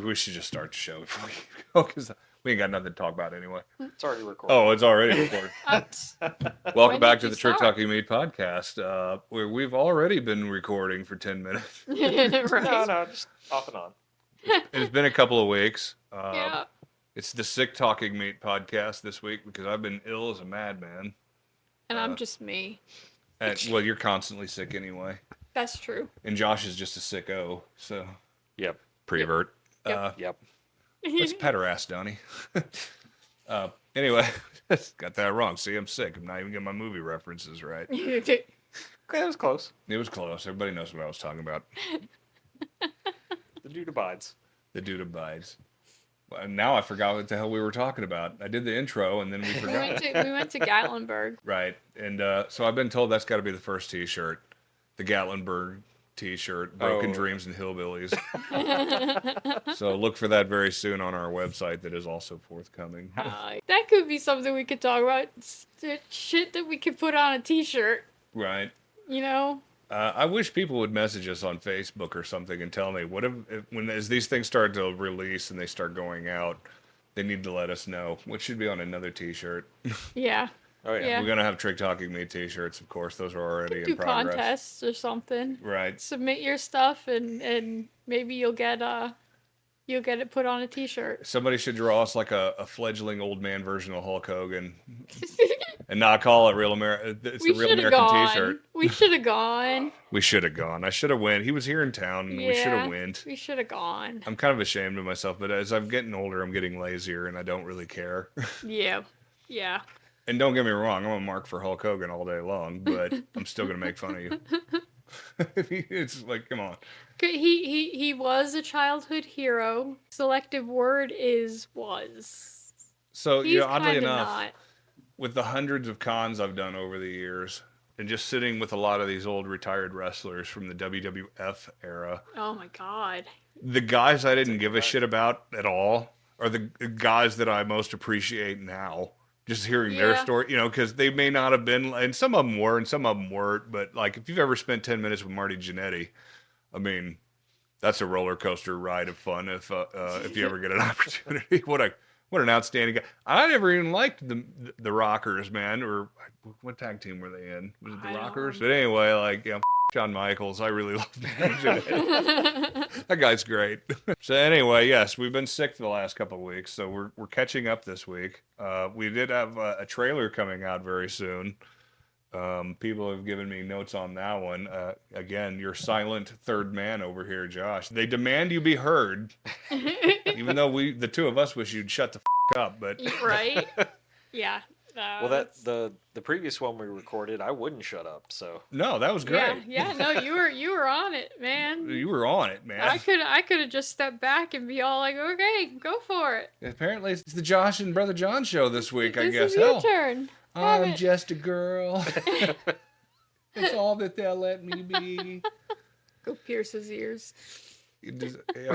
we should just start the show before we go, because we ain't got nothing to talk about anyway. It's already recorded. Oh, it's already recorded. Welcome When back did to you the Trick start? Talking Meat podcast, where we've already been recording for 10 minutes. Right. No, just off and on. It's been a couple of weeks. Yeah. It's the Sick Talking Meat podcast this week because I've been ill as a madman. And I'm just me. And, well, you're constantly sick anyway. That's true. And Josh is just a sicko, so Yep. prevert. Yep. Yep. Let's pet her ass, Donnie. Anyway, got that wrong. See, I'm sick. I'm not even getting my movie references right. Okay, that was close. It was close. Everybody knows what I was talking about. The dude abides. The dude abides. Well, now I forgot what the hell we were talking about. I did the intro and then we we forgot. went to Gatlinburg. Right. And so I've been told that's got to be the first t-shirt. The Gatlinburg t-shirt. Broken Dreams and Hillbillies. So look for that very soon on our website that is also forthcoming. That could be something we could talk about. It's the shit that we could put on a t-shirt, Right. you know? I wish people would message us on Facebook or something and tell me as these things start to release and they start going out, they need to let us know, which should be on another t-shirt. Yeah. Oh, yeah. Yeah. We're going to have Trick Talking Me t-shirts, of course. Those are already Do in progress. contests or something. Right. Submit your stuff and maybe you'll get it put on a t-shirt. Somebody should draw us like a fledgling old man version of Hulk Hogan and not call it Real America. It's We a Real should have American gone. t-shirt. We should have gone. We should have gone. I should have went. He was here in town and we should have went. We should have gone. I'm kind of ashamed of myself, but as I'm getting older, I'm getting lazier and I don't really care. Yeah. Yeah. And don't get me wrong, I'm a mark for Hulk Hogan all day long, but I'm still going to make fun of you. It's like, come on. He was a childhood hero. Selective word is was. So, He's oddly kinda enough, not. with the hundreds of cons I've done over the years, and just sitting with a lot of these old retired wrestlers from the WWF era, Oh my god. the guys I didn't give a shit about at all are the guys that I most appreciate now. Just hearing their Yeah. story, because they may not have been, and some of them were, and some of them weren't. But like, if you've ever spent 10 minutes with Marty Jannetty, I mean, that's a roller coaster ride of fun. If you ever get an opportunity, what an outstanding guy. I never even liked the Rockers, man. Or what tag team were they in? Was it the I don't Rockers? But anyway, like, Shawn Michaels, I really love that guy's great. So anyway, yes, we've been sick for the last couple of weeks, so we're catching up this week. We did have a trailer coming out very soon. People have given me notes on that one. Again, your silent third man over here, Josh. They demand you be heard, even though the two of us wish you'd shut the up. But Right? Yeah. Well, the previous one we recorded, I wouldn't shut up. So no, that was great. Yeah, no, you were on it, man. You were on it, man. I could have just stepped back and be all like, okay, go for it. Apparently, it's the Josh and Brother John show this week. I This guess. is your Hell, turn. Have I'm it. just a girl. It's all that they'll let me be. Go pierce his ears.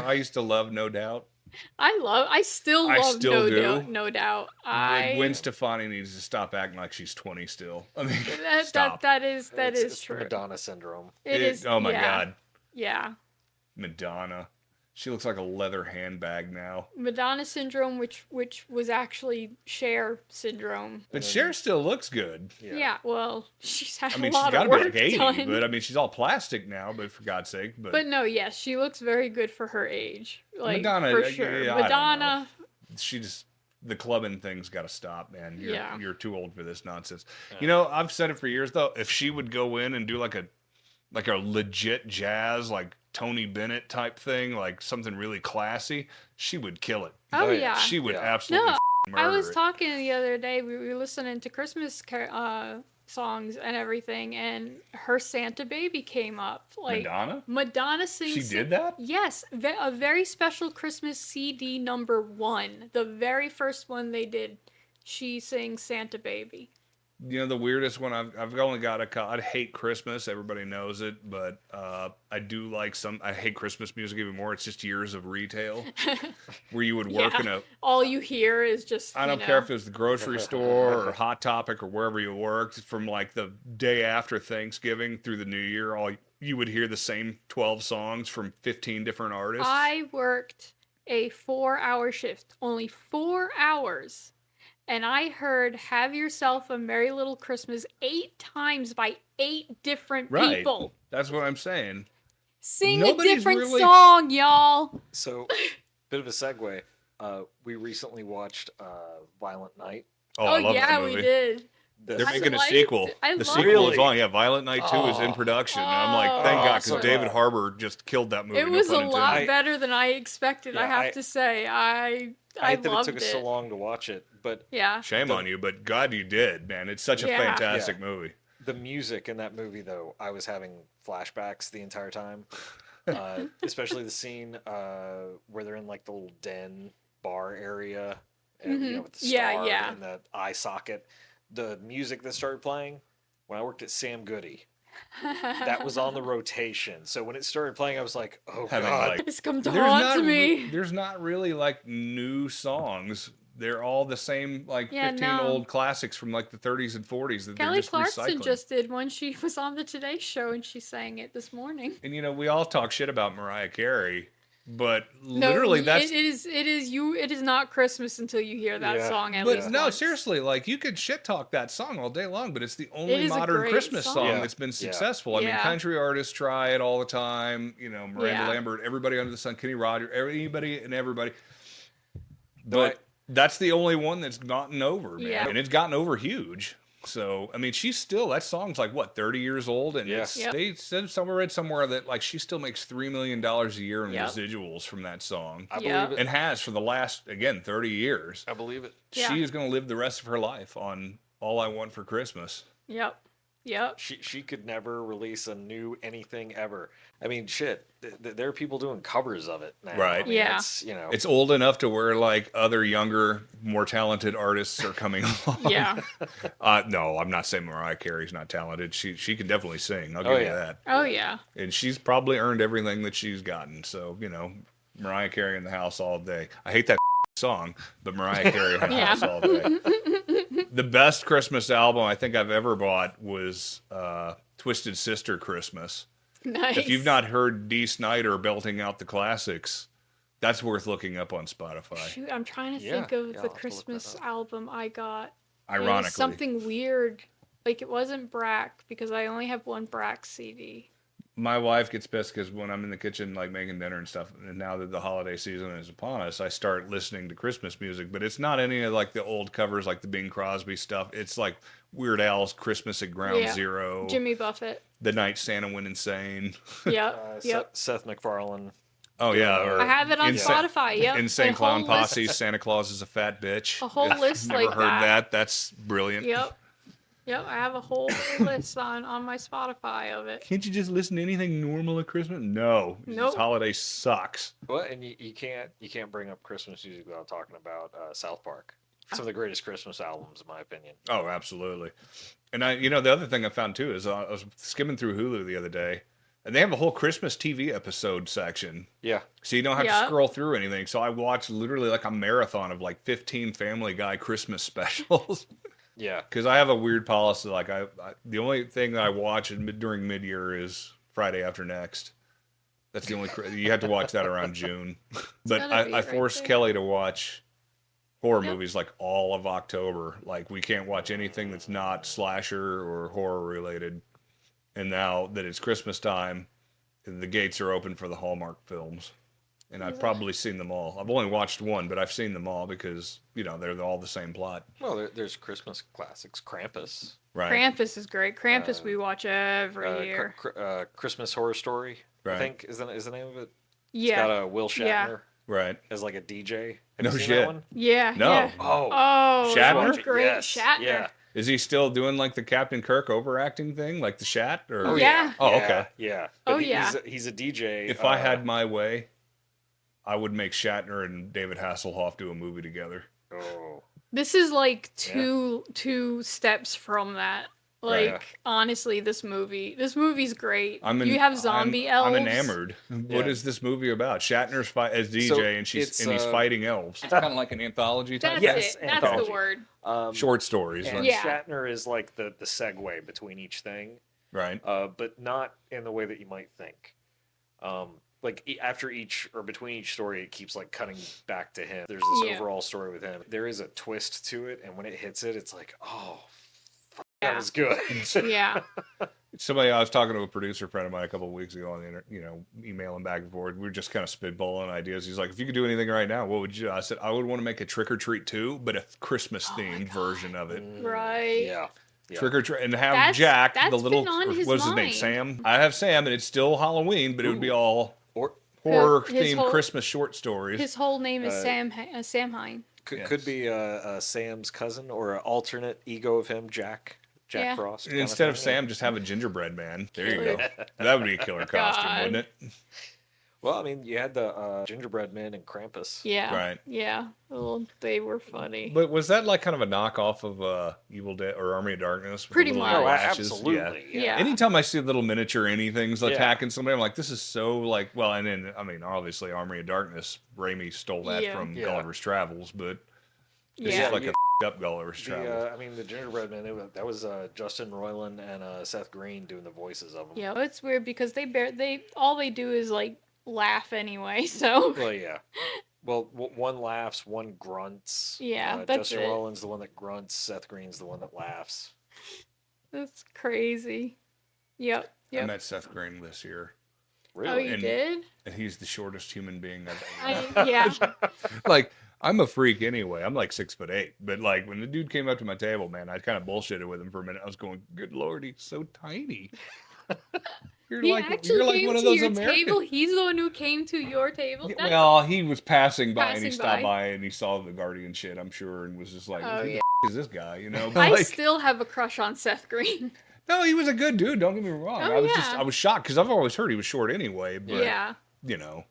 I used to love No Doubt. I still love still do. No Doubt. Gwen Stefani needs to stop acting like she's 20 still. I mean, stop. that is it's true. Madonna syndrome. It is. Oh my yeah, God. Yeah. Madonna. She looks like a leather handbag now. Madonna syndrome, which was actually Cher syndrome. But Cher still looks good. Yeah, well, she's had I mean, a lot she's got of to be work like 80, done. but I mean, she's all plastic now, but for God's sake. But no, yes, she looks very good for her age. Like, Madonna, for sure. yeah, I don't Madonna, the clubbing thing's got to stop, man. Yeah. You're too old for this nonsense. I've said it for years, though. If she would go in and do like a legit jazz, like Tony Bennett type thing, like something really classy, she would kill it. oh yeah. She would Yeah. absolutely No, murder I was it. talking the other day. We were listening to Christmas songs and everything, and her Santa Baby came up. Like Madonna sings. She did that? Yes, a very special Christmas CD #1, the very first one they did. She sings Santa Baby. The weirdest one, I've only got I hate Christmas. Everybody knows it, but I do like I hate Christmas music even more. It's just years of retail where you would work in a. All you hear is just. I don't care if it was the grocery store or Hot Topic or wherever you worked. From like the day after Thanksgiving through the New Year, you would hear the same 12 songs from 15 different artists. I worked a 4-hour shift, only 4 hours. And I heard "Have Yourself a Merry Little Christmas" 8 times by 8 different people. That's what I'm saying. Sing a different song, y'all. So, bit of a segue. We recently watched Violent Night. Oh, I love that movie. We did. They're making a sequel. The sequel is on. Yeah, Violent Night 2 is in production. And I'm like, thank God, because David Harbour just killed that movie. It was a lot better than I expected, I have to say. I hate that it took us so long to watch it, but shame on you, but God, you did, man. It's such a fantastic movie. The music in that movie, though, I was having flashbacks the entire time. Especially the scene where they're in like the little den bar area, and with the star and the eye socket. The music that started playing when I worked at Sam Goody, that was on the rotation. So when it started playing, I was like, "Oh God, it's come to haunt me." There's not really like new songs. They're all the same, like 15 old classics from like the 30s and 40s that Kelly they're just Clarkson recycling. just did one. She was on the Today Show and she sang it this morning. And we all talk shit about Mariah Carey, but literally that's it is not Christmas until you hear that song at least. No, once. seriously, like you could shit talk that song all day long, but it's the only modern Christmas song that's been successful. I mean, country artists try it all the time. Miranda Lambert, everybody under the sun, Kenny Rogers, anybody and everybody. But that's the only one that's gotten over, man. Yeah. And it's gotten over huge. So, I mean, that song's like, 30 years old? And they said somewhere that, like, she still makes $3 million a year in residuals from that song. I believe it. And has for the last, 30 years. I believe it. She is going to live the rest of her life on All I Want for Christmas. Yep. She could never release a new anything ever. I mean, shit. There are people doing covers of it now. Right. I mean, it's old enough to where like other younger, more talented artists are coming along. Yeah. No, I'm not saying Mariah Carey's not talented. She can definitely sing. I'll give you that. Oh yeah. And she's probably earned everything that she's gotten. So Mariah Carey in the house all day. I hate that song, but Mariah Carey in the house all day. The best Christmas album I think I've ever bought was Twisted Sister Christmas. Nice. If you've not heard Dee Snider belting out the classics, that's worth looking up on Spotify. Shoot, I'm trying to think of the Christmas album I got. Ironically. It was something weird. Like, it wasn't Brack, because I only have one Brack CD. My wife gets pissed because when I'm in the kitchen, like making dinner and stuff, and now that the holiday season is upon us, I start listening to Christmas music. But it's not any of like the old covers, like the Bing Crosby stuff. It's like Weird Al's "Christmas at Ground Zero," Jimmy Buffett, "The Night Santa Went Insane." Yep. Seth MacFarlane. Oh yeah, or I have it on Spotify. Yep. Insane Clown Posse, "Santa Claus is a Fat Bitch." A whole list Never like heard that. That's brilliant. Yep, I have a whole list on my Spotify of it. Can't you just listen to anything normal at Christmas? No. Nope. This holiday sucks. Well, and you can't bring up Christmas music without talking about South Park. Some of the greatest Christmas albums, in my opinion. Oh, absolutely. And the other thing I found too is I was skimming through Hulu the other day, and they have a whole Christmas TV episode section. Yeah. So you don't have to scroll through anything. So I watched literally like a marathon of like 15 Family Guy Christmas specials. Yeah, because I have a weird policy. Like the only thing that I watch during mid-year is Friday After Next. That's the only you have to watch that around June. But I forced Kelly to watch horror movies like all of October. Like we can't watch anything that's not slasher or horror related. And now that it's Christmas time, the gates are open for the Hallmark films. And I've probably seen them all. I've only watched one, but I've seen them all because, they're all the same plot. Well, there's Christmas classics. Krampus. Right. Krampus is great. Krampus we watch every year. Christmas Horror Story, right. I think, is the name of it. Yeah. It's got Will Shatner. Right. As like a DJ. Have you seen that one? Yeah. No. Yeah. Oh, Shatner? Great. Yes. Shatner. Yeah. Is he still doing like the Captain Kirk overacting thing, like the Shat? Or... Oh, yeah. Oh, okay. Yeah. But he's a DJ. If I had my way, I would make Shatner and David Hasselhoff do a movie together. Oh. This is like two steps from that. Like, honestly, this movie's great. You have zombie elves. I'm enamored. What is this movie about? Shatner's as DJ, and he's fighting elves. It's kind of like an anthology type. That's the word. Short stories. And Shatner is like the segue between each thing. Right. But not in the way that you might think. like after each or between each story, it keeps like cutting back to him. There's this overall story with him. There is a twist to it, and when it hits it, it's like, oh, that was good. Yeah. Somebody, I was talking to a producer friend of mine a couple of weeks ago on the internet, emailing back and forth. We were just kind of spitballing ideas. He's like, if you could do anything right now, what would you do? I said, I would want to make a Trick or Treat 2, but a Christmas themed version of it. Right. Yeah. Trick or Treat, and have Jack, the little, what's his name, Sam? I have Sam, and it's still Halloween, but it would be all horror themed Christmas short stories. His whole name is Sam Hine. Could be Sam's cousin or an alternate ego of him, Jack Frost. Instead of Sam, just have a gingerbread man. There you go. That would be a killer costume, wouldn't it? Well, I mean, you had the gingerbread man and Krampus. Yeah. Right. Yeah. Well, they were funny. But was that like kind of a knockoff of Evil Dead or Army of Darkness? Pretty much. Oh, absolutely. Yeah. Anytime I see little miniature anythings attacking somebody, I'm like, this is so like, well, and then, I mean, obviously Army of Darkness, Raimi stole that from Gulliver's Travels, but this is like a up Gulliver's Travels. I mean, the gingerbread man, that was Justin Roiland and Seth Green doing the voices of them. Yeah, it's weird because all they do is like laugh anyway, so. Well, yeah. Well, one laughs, one grunts. Yeah, that's Justin it. Roiland's the one that grunts. Seth Green's the one that laughs. That's crazy. Yep. I met Seth Green this year. Really? Oh, you did? And he's the shortest human being I've ever met. Yeah. Like, I'm a freak anyway. I'm like 6'8", but like when the dude came up to my table, man, I kind of bullshitted with him for a minute. I was going, "Good Lord, he's so tiny." You're He like actually came one of to those your Americans. table. He's the one who came to your table. That's Well, he was passing by and he Passing stopped by. by and he saw the Guardian shit, I'm sure, and was just like, Oh, "Who the yeah. is this guy?" You know? But I like, still have a crush on Seth Green. no, he was a good dude. Don't get me wrong. Oh, I was shocked because I've always heard he was short anyway. But Yeah. you know,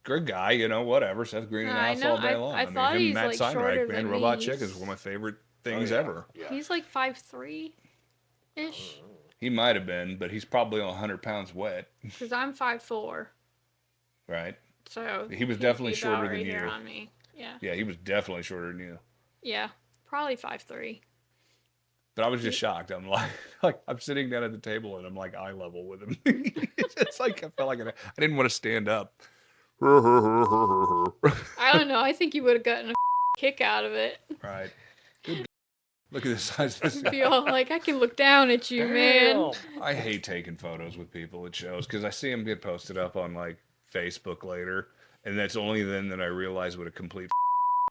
good guy. You know, whatever. Seth Green in the I house know, all day I long. thought him, he's, Matt like, shorter Steinreich, man, than Robot me. Chick is one of my favorite things yeah. ever. Yeah. He's like 5'3" ish. He might have been, but he's probably 100 pounds wet, Because I'm 5'4". right? So He was he'd definitely be shorter about than right there you. on me. Yeah. Yeah, he was definitely shorter than you. Yeah. Probably 5'3". But I was just shocked. I'm like I'm sitting down at the table and I'm like eye level with him. It's like I felt like I didn't want to stand up. I don't know. I think you would have gotten a kick out of it. Right. Look at the size of this guy. Be all like, I can look down at you, man. I hate taking photos with people at shows because I see them get posted up on like Facebook later, and that's only then that I realize what a complete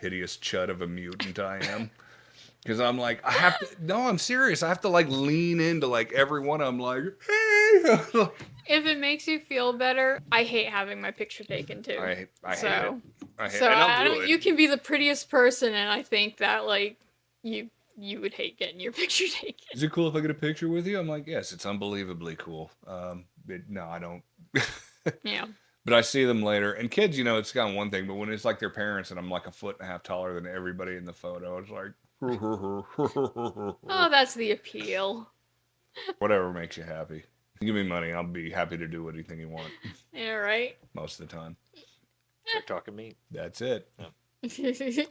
hideous chud of a mutant I am. Because I'm like, I have to. No, I'm serious. I have to like lean into like every one of them. Like, hey. If it makes you feel better, I hate having my picture taken too. I hate it. I hate So it. And I I'll do don't, it. you can be the prettiest person, and I think that like you would hate getting your picture taken. Is it cool if I get a picture with you? I'm like, yes, it's unbelievably cool. No, I don't. Yeah. But I see them later. And kids, it's kind of one thing, but when it's like their parents and I'm like 1.5 feet taller than everybody in the photo, it's like, Oh, that's the appeal. whatever makes you happy. Give me money. I'll be happy to do anything you want Yeah, right? most of the time. Start talking meat. That's it.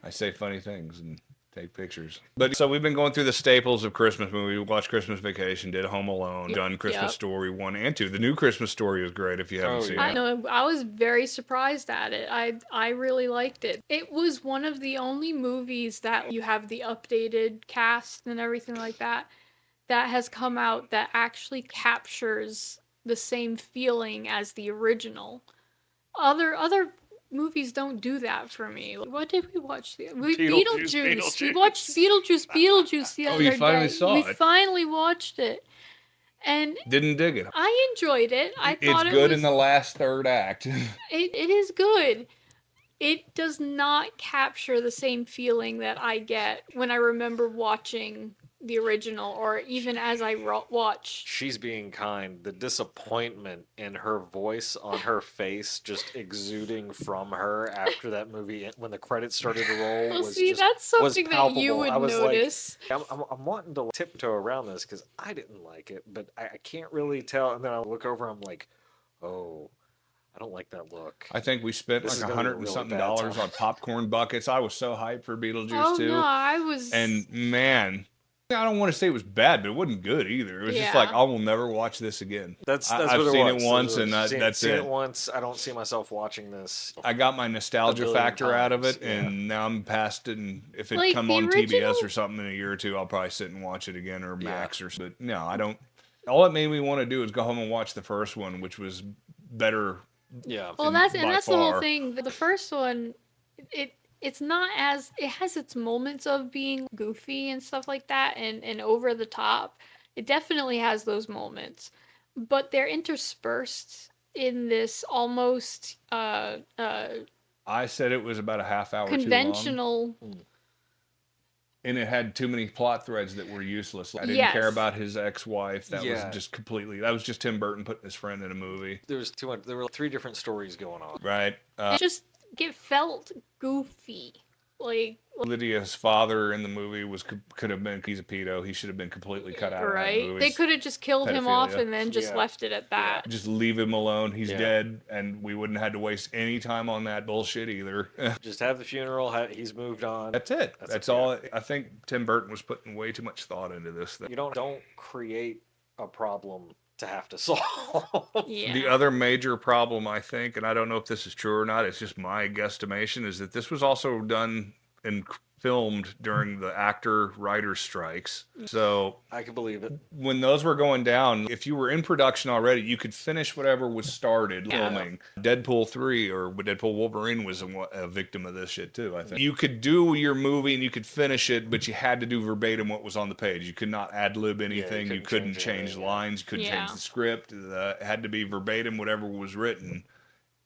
I say funny things and take pictures. But so we've been going through the staples of Christmas movies. We watched Christmas Vacation, did Home Alone, done Christmas Story 1 and 2. The new Christmas Story is great if you haven't seen I it. know. I was very surprised at it. I really liked it. It was one of the only movies that you have the updated cast and everything like that has come out that actually captures the same feeling as the original. Other movies don't do that for me. What did we watch? Beetlejuice. We watched Beetlejuice the other day. You finally saw it. We finally watched it. And Didn't dig it. I enjoyed it. I thought It's good in the last third act. It is good. It does not capture the same feeling that I get when I remember watching the original, or even as I watch. She's being kind. The disappointment in her voice, on her face, just exuding from her after that movie, when the credits started to roll. Well, was see, just, that's something that you would I was notice. like, I'm wanting to tiptoe around this because I didn't like it, but I can't really tell. And then I look over, I'm like, oh, I don't like that look. I think we spent This is like gonna be a $100 and really something bad dollars time. on popcorn buckets. I was so hyped for Beetlejuice Oh too. no, I was. And man, I don't want to say it was bad, but it wasn't good either. It was just like, I will never watch this again. I've what seen it was. it once, and I've that's seen it. it once. I don't see myself watching this. I got my nostalgia factor out of it, yeah. and now I'm past it. And if it Like, come the on TBS original- or something in a year or two, I'll probably sit and watch it again, or Max or something. But no, I don't. All it made me want to do is go home and watch the first one, which was better. Yeah. Well, by that's the whole far. thing. The first one, it's not as, it has its moments of being goofy and stuff like that, and over the top. It definitely has those moments, but they're interspersed in this almost I said it was about a half hour too long. conventional. And it had too many plot threads that were useless. I didn't Yes. care about his ex-wife. That Yeah. was just completely. That was just Tim Burton putting his friend in a movie. There was too much. There were 3 different stories going on. Right. It just felt goofy. Like, Lydia's father in the movie could have been, he's a pedo. He should have been completely cut out of that right? movie. They could have just killed him off Pedophilia. and then just Yeah. left it at that. Just leave him alone. He's Yeah. dead, and we wouldn't have had to waste any time on that bullshit either. Just have the funeral. He's moved on. That's it. That's That's it, all. I think Tim Burton was putting way too much thought into this thing. You don't create a problem to have to solve. Yeah. The other major problem, I think, and I don't know if this is true or not, it's just my guesstimation, is that this was also done and filmed during the actor-writer strikes. So I can believe it. when those were going down, if you were in production already, you could finish whatever was started filming. Deadpool 3 or Deadpool Wolverine was a victim of this shit too, I think. You could do your movie and you could finish it, but you had to do verbatim what was on the page. You could not ad-lib anything. You couldn't change lines. You couldn't change the script. It had to be verbatim whatever was written.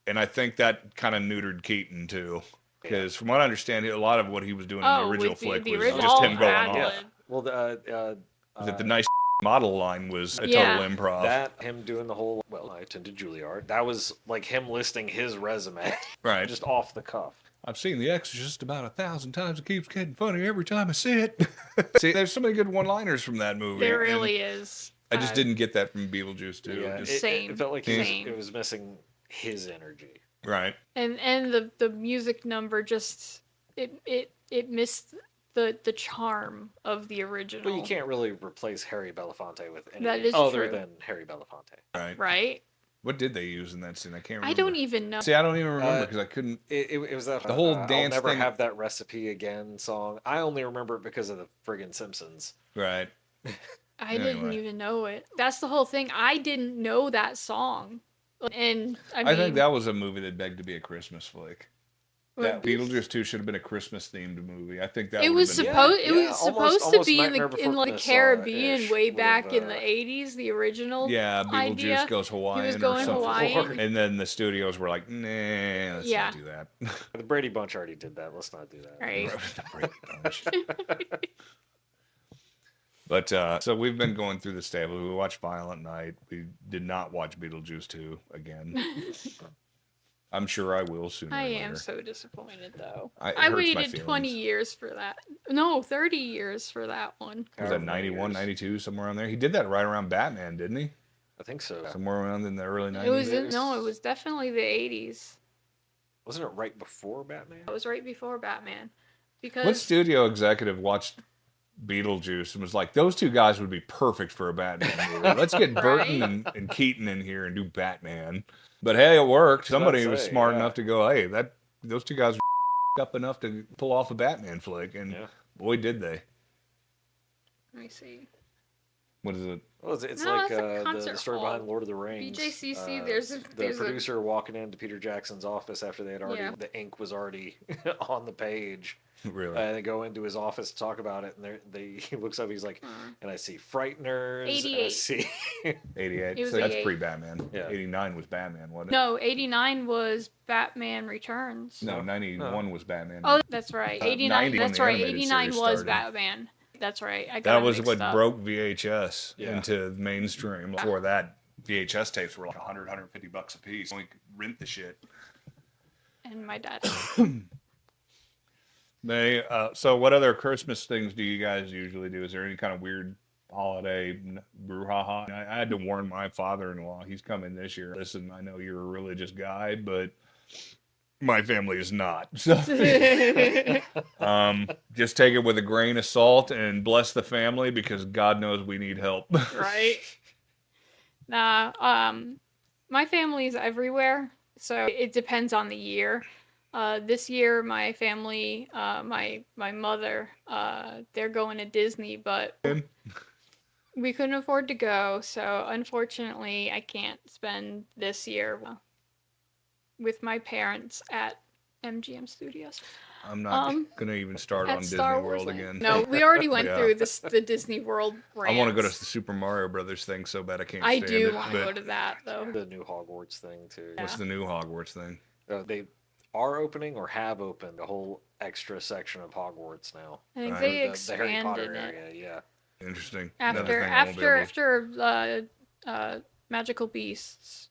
And I think that kind of neutered Keaton too. Because from what I understand, a lot of what he was doing in the original flick was just him going off. Yeah. Well, That the nice model line was a total improv. That, him doing the whole, well, I attended Juilliard, that was like him listing his resume. Right. Just off the cuff. I've seen The Exorcist about 1,000 times. It keeps getting funnier every time I see it. See, there's so many good one-liners from that movie. There really is. I just didn't get that from Beetlejuice too. Yeah, Just- Same. It felt like Same. it was missing his energy. right. And the music number just it missed the charm of the original. Well, you can't really replace Harry Belafonte with That anything is other true. than Harry Belafonte. Right. Right? What did they use in that scene? I can't remember. I don't even know. See, I don't even remember because I couldn't. It was that The whole I'll dance never thing- have that recipe again song. I only remember it because of the friggin' Simpsons. Right. I didn't Anyway. even know it. That's the whole thing. I didn't know that song. And I mean, I think that was a movie that begged to be a Christmas flick. That Well, Beetlejuice 2 should have been a Christmas themed movie. I think that it would was have been supposed Yeah, it was yeah, supposed almost to be Nightmare in Before like Christmas, Caribbean ish, way with, back in the 80s, the original. Yeah, Beetlejuice idea. goes Hawaiian He was or going something. Hawaiian. And then the studios were like, nah, let's Yeah. not do that. The Brady Bunch already did that. Let's not do that. Right. The Brady Bunch. But so we've been going through the stable. We watched Violent Night. We did not watch Beetlejuice 2 again. I'm sure I will sooner I or am later. so disappointed though. It I hurts my waited 20 feelings. years for that. No, 30 years for that one. Was that However many 91, years. 92, somewhere around there? He did that right around Batman, didn't he? I think so. Somewhere around in the early 90s. It was it was definitely the 80s. Wasn't it right before Batman? It was right before Batman. Because What studio executive watched Beetlejuice and was like, those two guys would be perfect for a Batman movie. Let's get Burton and Keaton in here and do Batman. But hey, it worked. Somebody was smart enough to go, hey, those two guys were up enough to pull off a Batman flick. And boy, did they. let me see. What is it? Well, it's No, like it's a the concert story hall. behind Lord of the Rings. BJCC, The there's a producer walking into Peter Jackson's office after they had already, Yeah. the ink was already on the page. Really? And they go into his office to talk about it, and he looks up, he's like, and I see Frighteners. And I 88. see 88. It was So that's 88. pre-Batman. Yeah. 89 was Batman, wasn't it? No, 89 was Batman Returns. No, 91 was Batman. Oh, that's right. 89. 90 when That's the right. animated 89 series was started. Batman. That's right. I got That it was mixed what up. broke VHS Yeah. into mainstream. Before that, VHS tapes were like 100, 150 bucks a piece. We could rent the shit. And my dad. So what other Christmas things do you guys usually do? Is there any kind of weird holiday brouhaha? I had to warn my father-in-law. He's coming this year. Listen, I know you're a religious guy, but My family is not. So just take it with a grain of salt and bless the family because God knows we need help. Right? Nah, my family is everywhere, so it depends on the year. This year, my family, my mother, they're going to Disney, but we couldn't afford to go, so unfortunately, I can't spend this year with my parents at MGM Studios. I'm not gonna even start on Disney World again. No, we already went through the Disney World rants. I want to go to the Super Mario Brothers thing so bad I can't stand it. I do want to go to that, though. The new Hogwarts thing, too. What's the new Hogwarts thing? They are opening or have opened a whole extra section of Hogwarts now. I think Right. they The Harry Potter expanded it. area, yeah. Interesting. Another thing I won't be After Magical Beasts,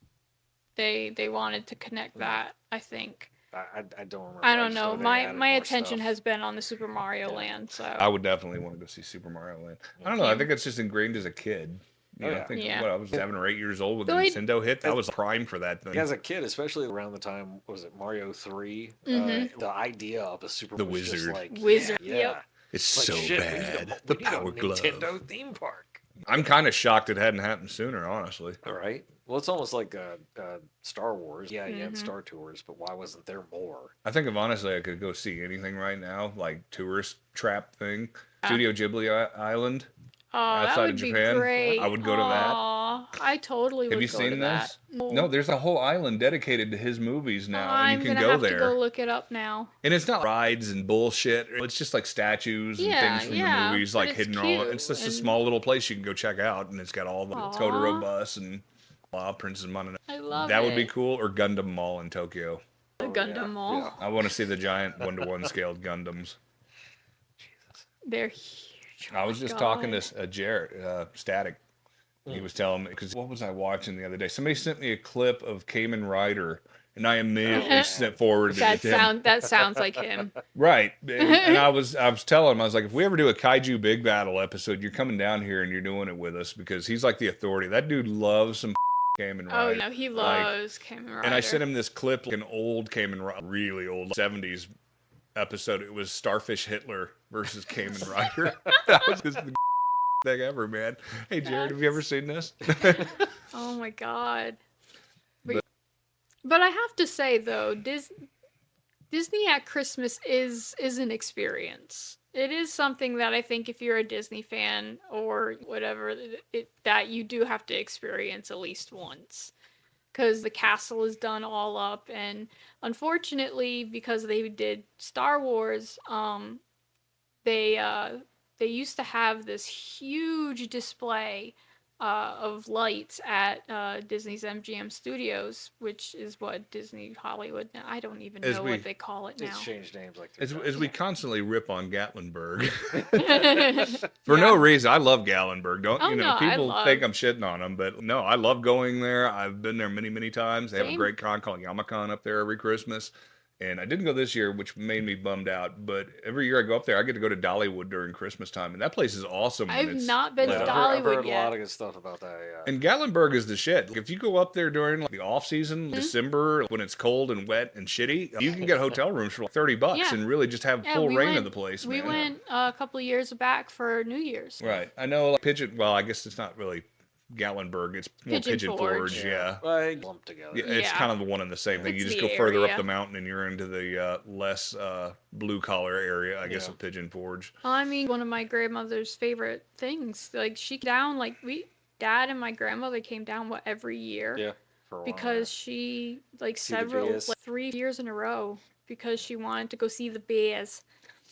they wanted to connect that, I think. I don't remember. I don't just know. they My added my more attention stuff. has been on the Super Mario Land, so I would definitely want to go see Super Mario Land. I don't know. I think it's just ingrained as a kid. You know, yeah. I think Yeah. I was 7 or 8 years old when the Though I- Nintendo hit. That was prime for that thing. As a kid, especially around the time, was it Mario 3? Mhm. The idea of a Super The was just wizard. like, Wizard, Yeah. yep. It's Like, so shit, bad. We The need a Power Glove. Nintendo theme park. I'm kind of shocked it hadn't happened sooner, honestly. All right. Well, it's almost like Star Wars. Yeah, you Mhm. had Star Tours, but why wasn't there more? I think if honestly I could go see anything right now, like tourist trap thing, Studio Ghibli Island. Oh, Outside that of would be Japan, great. I would go to that. Aw, I totally would Have you go seen to that. this? No, there's a whole island dedicated to his movies now, I'm and you can gonna go have there. to go look it up now. And it's not rides and bullshit. It's just like statues and Yeah, things from yeah, the movies, but like it's hidden all. cute It's just a and- small little place you can go check out, and it's got all the Aw. Totoro bus and Princess Mononoke. I love That it. would be cool. Or Gundam Mall in Tokyo. The Oh, Gundam yeah, Mall. yeah. I want to see the giant 1-to-1 scaled Gundams. They're huge. I Oh was my just talking God. to Jared, Static. He was telling me, because what was I watching the other day? Somebody sent me a clip of Kamen Rider, and I immediately sent forwarded it to him. That sounds like him. Right. And I was telling him, I was like, if we ever do a Kaiju Big Battle episode, you're coming down here and you're doing it with us because he's like the authority. That dude loves some Kamen Oh Rider. no, he loves Kamen Rider. And I sent him this clip, like an old Kamen Rider, really old 70s episode. It was Starfish Hitler versus Kamen Rider. That was just the thing ever, man. Hey, Jared, have you ever seen this? Oh my God. But I have to say though, Disney at Christmas is an experience. It is something that I think if you're a Disney fan or whatever, that you do have to experience at least once. Because the castle is done all up, and unfortunately, because they did Star Wars, they used to have this huge display of lights at Disney's MGM Studios, which is what Disney Hollywood. I don't even know what they call it now. It's changed names like As 3 we times. constantly rip on Gatlinburg for no reason. I love Gatlinburg. Oh, no, I people love- think I'm shitting on them, but no, I love going there. I've been there many, many times. They have a Same. great con called Yamacon up there every Christmas. And I didn't go this year, which made me bummed out. But every year I go up there, I get to go to Dollywood during Christmas time, and that place is awesome. when I've it's not been lit to up. I've heard Dollywood a yet. lot of good stuff about that. Yeah. And Gatlinburg is the shit. If you go up there during like, the off season, December, when it's cold and wet and shitty, you can get hotel rooms for like $30 Yeah. and really just have full we reign went- of the place. We man. went a couple of years back for New Year's. Right. I know like, Pigeon. Well, I guess it's not really Gatlinburg. It's more Pigeon Pigeon Forge. Forge. Yeah. Well, lumped together. Yeah, it's Yeah. kind of the one and the same thing. You It's just the go further up area. the mountain and you're into the less blue collar area, I guess, Yeah. of Pigeon Forge. I mean, one of my grandmother's favorite things. Like she down, like Dad and my grandmother came down every year Yeah. For a while, because she like See the several bears. like 3 years in a row because she wanted to go see the bears.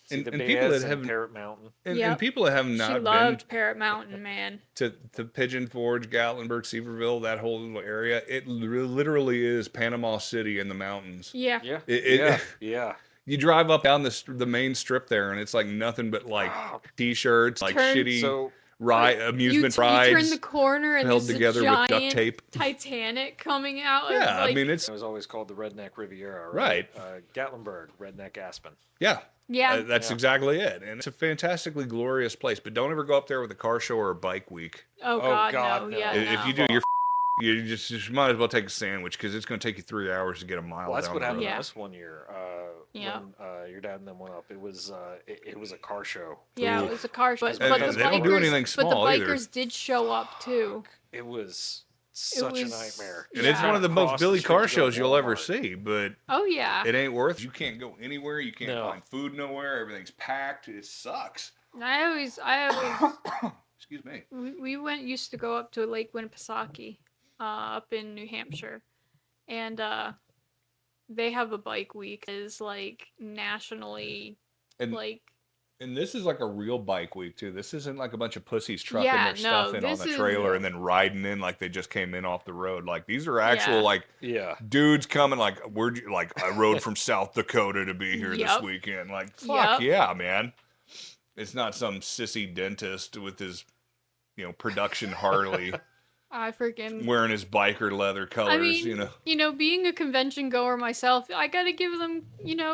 See And- the and people bears that and haven't- Parrot Mountain. And Yep. people that have She not loved Parrot Mountain, man. been to Pigeon Forge, Gatlinburg, Seaverville, that whole little area, it literally is Panama City in the mountains. Yeah. Yeah. It- yeah. You drive up down the main strip there, and it's like nothing but like T-shirts, like Turn- shitty So amusement you rides turn the corner and held there's together a with giant duct tape. Titanic coming out. and, Yeah, I like, mean it's it was always called the Redneck Riviera, Right. Gatlinburg, Redneck Aspen. yeah. yeah. That's Yeah. exactly it, and it's a fantastically glorious place. But don't ever go up there with a car show or a bike week. Oh Oh, God, God, no. no. Yeah, If no. you do, you're You just might as well take a sandwich because it's going to take you 3 hours to get a mile Well, that's down what the happened road. to us one year. When your dad and them went up, it was a car show. Yeah, Ooh. it was a car show. But And the they don't do anything bikers, small either. did show up too. It was such a was- nightmare. And it's Yeah. one of the most Across Billy the street car to go to shows you'll ever Walmart. see, but Oh yeah. it ain't worth it. You can't go anywhere. You can't No. find food nowhere. Everything's packed. It sucks. I always Excuse me. we used to go up to Lake Winnipesaukee, up in New Hampshire, and they have a bike week. Is like nationally, And like And this is like a real bike week too. This isn't like a bunch of pussies trucking Yeah, their stuff no, in on this the is- trailer and then riding in like they just came in off the road. Like these are actual Yeah. like Yeah. dudes coming like I rode from South Dakota to be here this Yep. weekend. Like fuck Yep. yeah, man. It's not some sissy dentist with his production Harley I freaking. wearing his biker leather colors, I mean, being a convention goer myself, I gotta give them,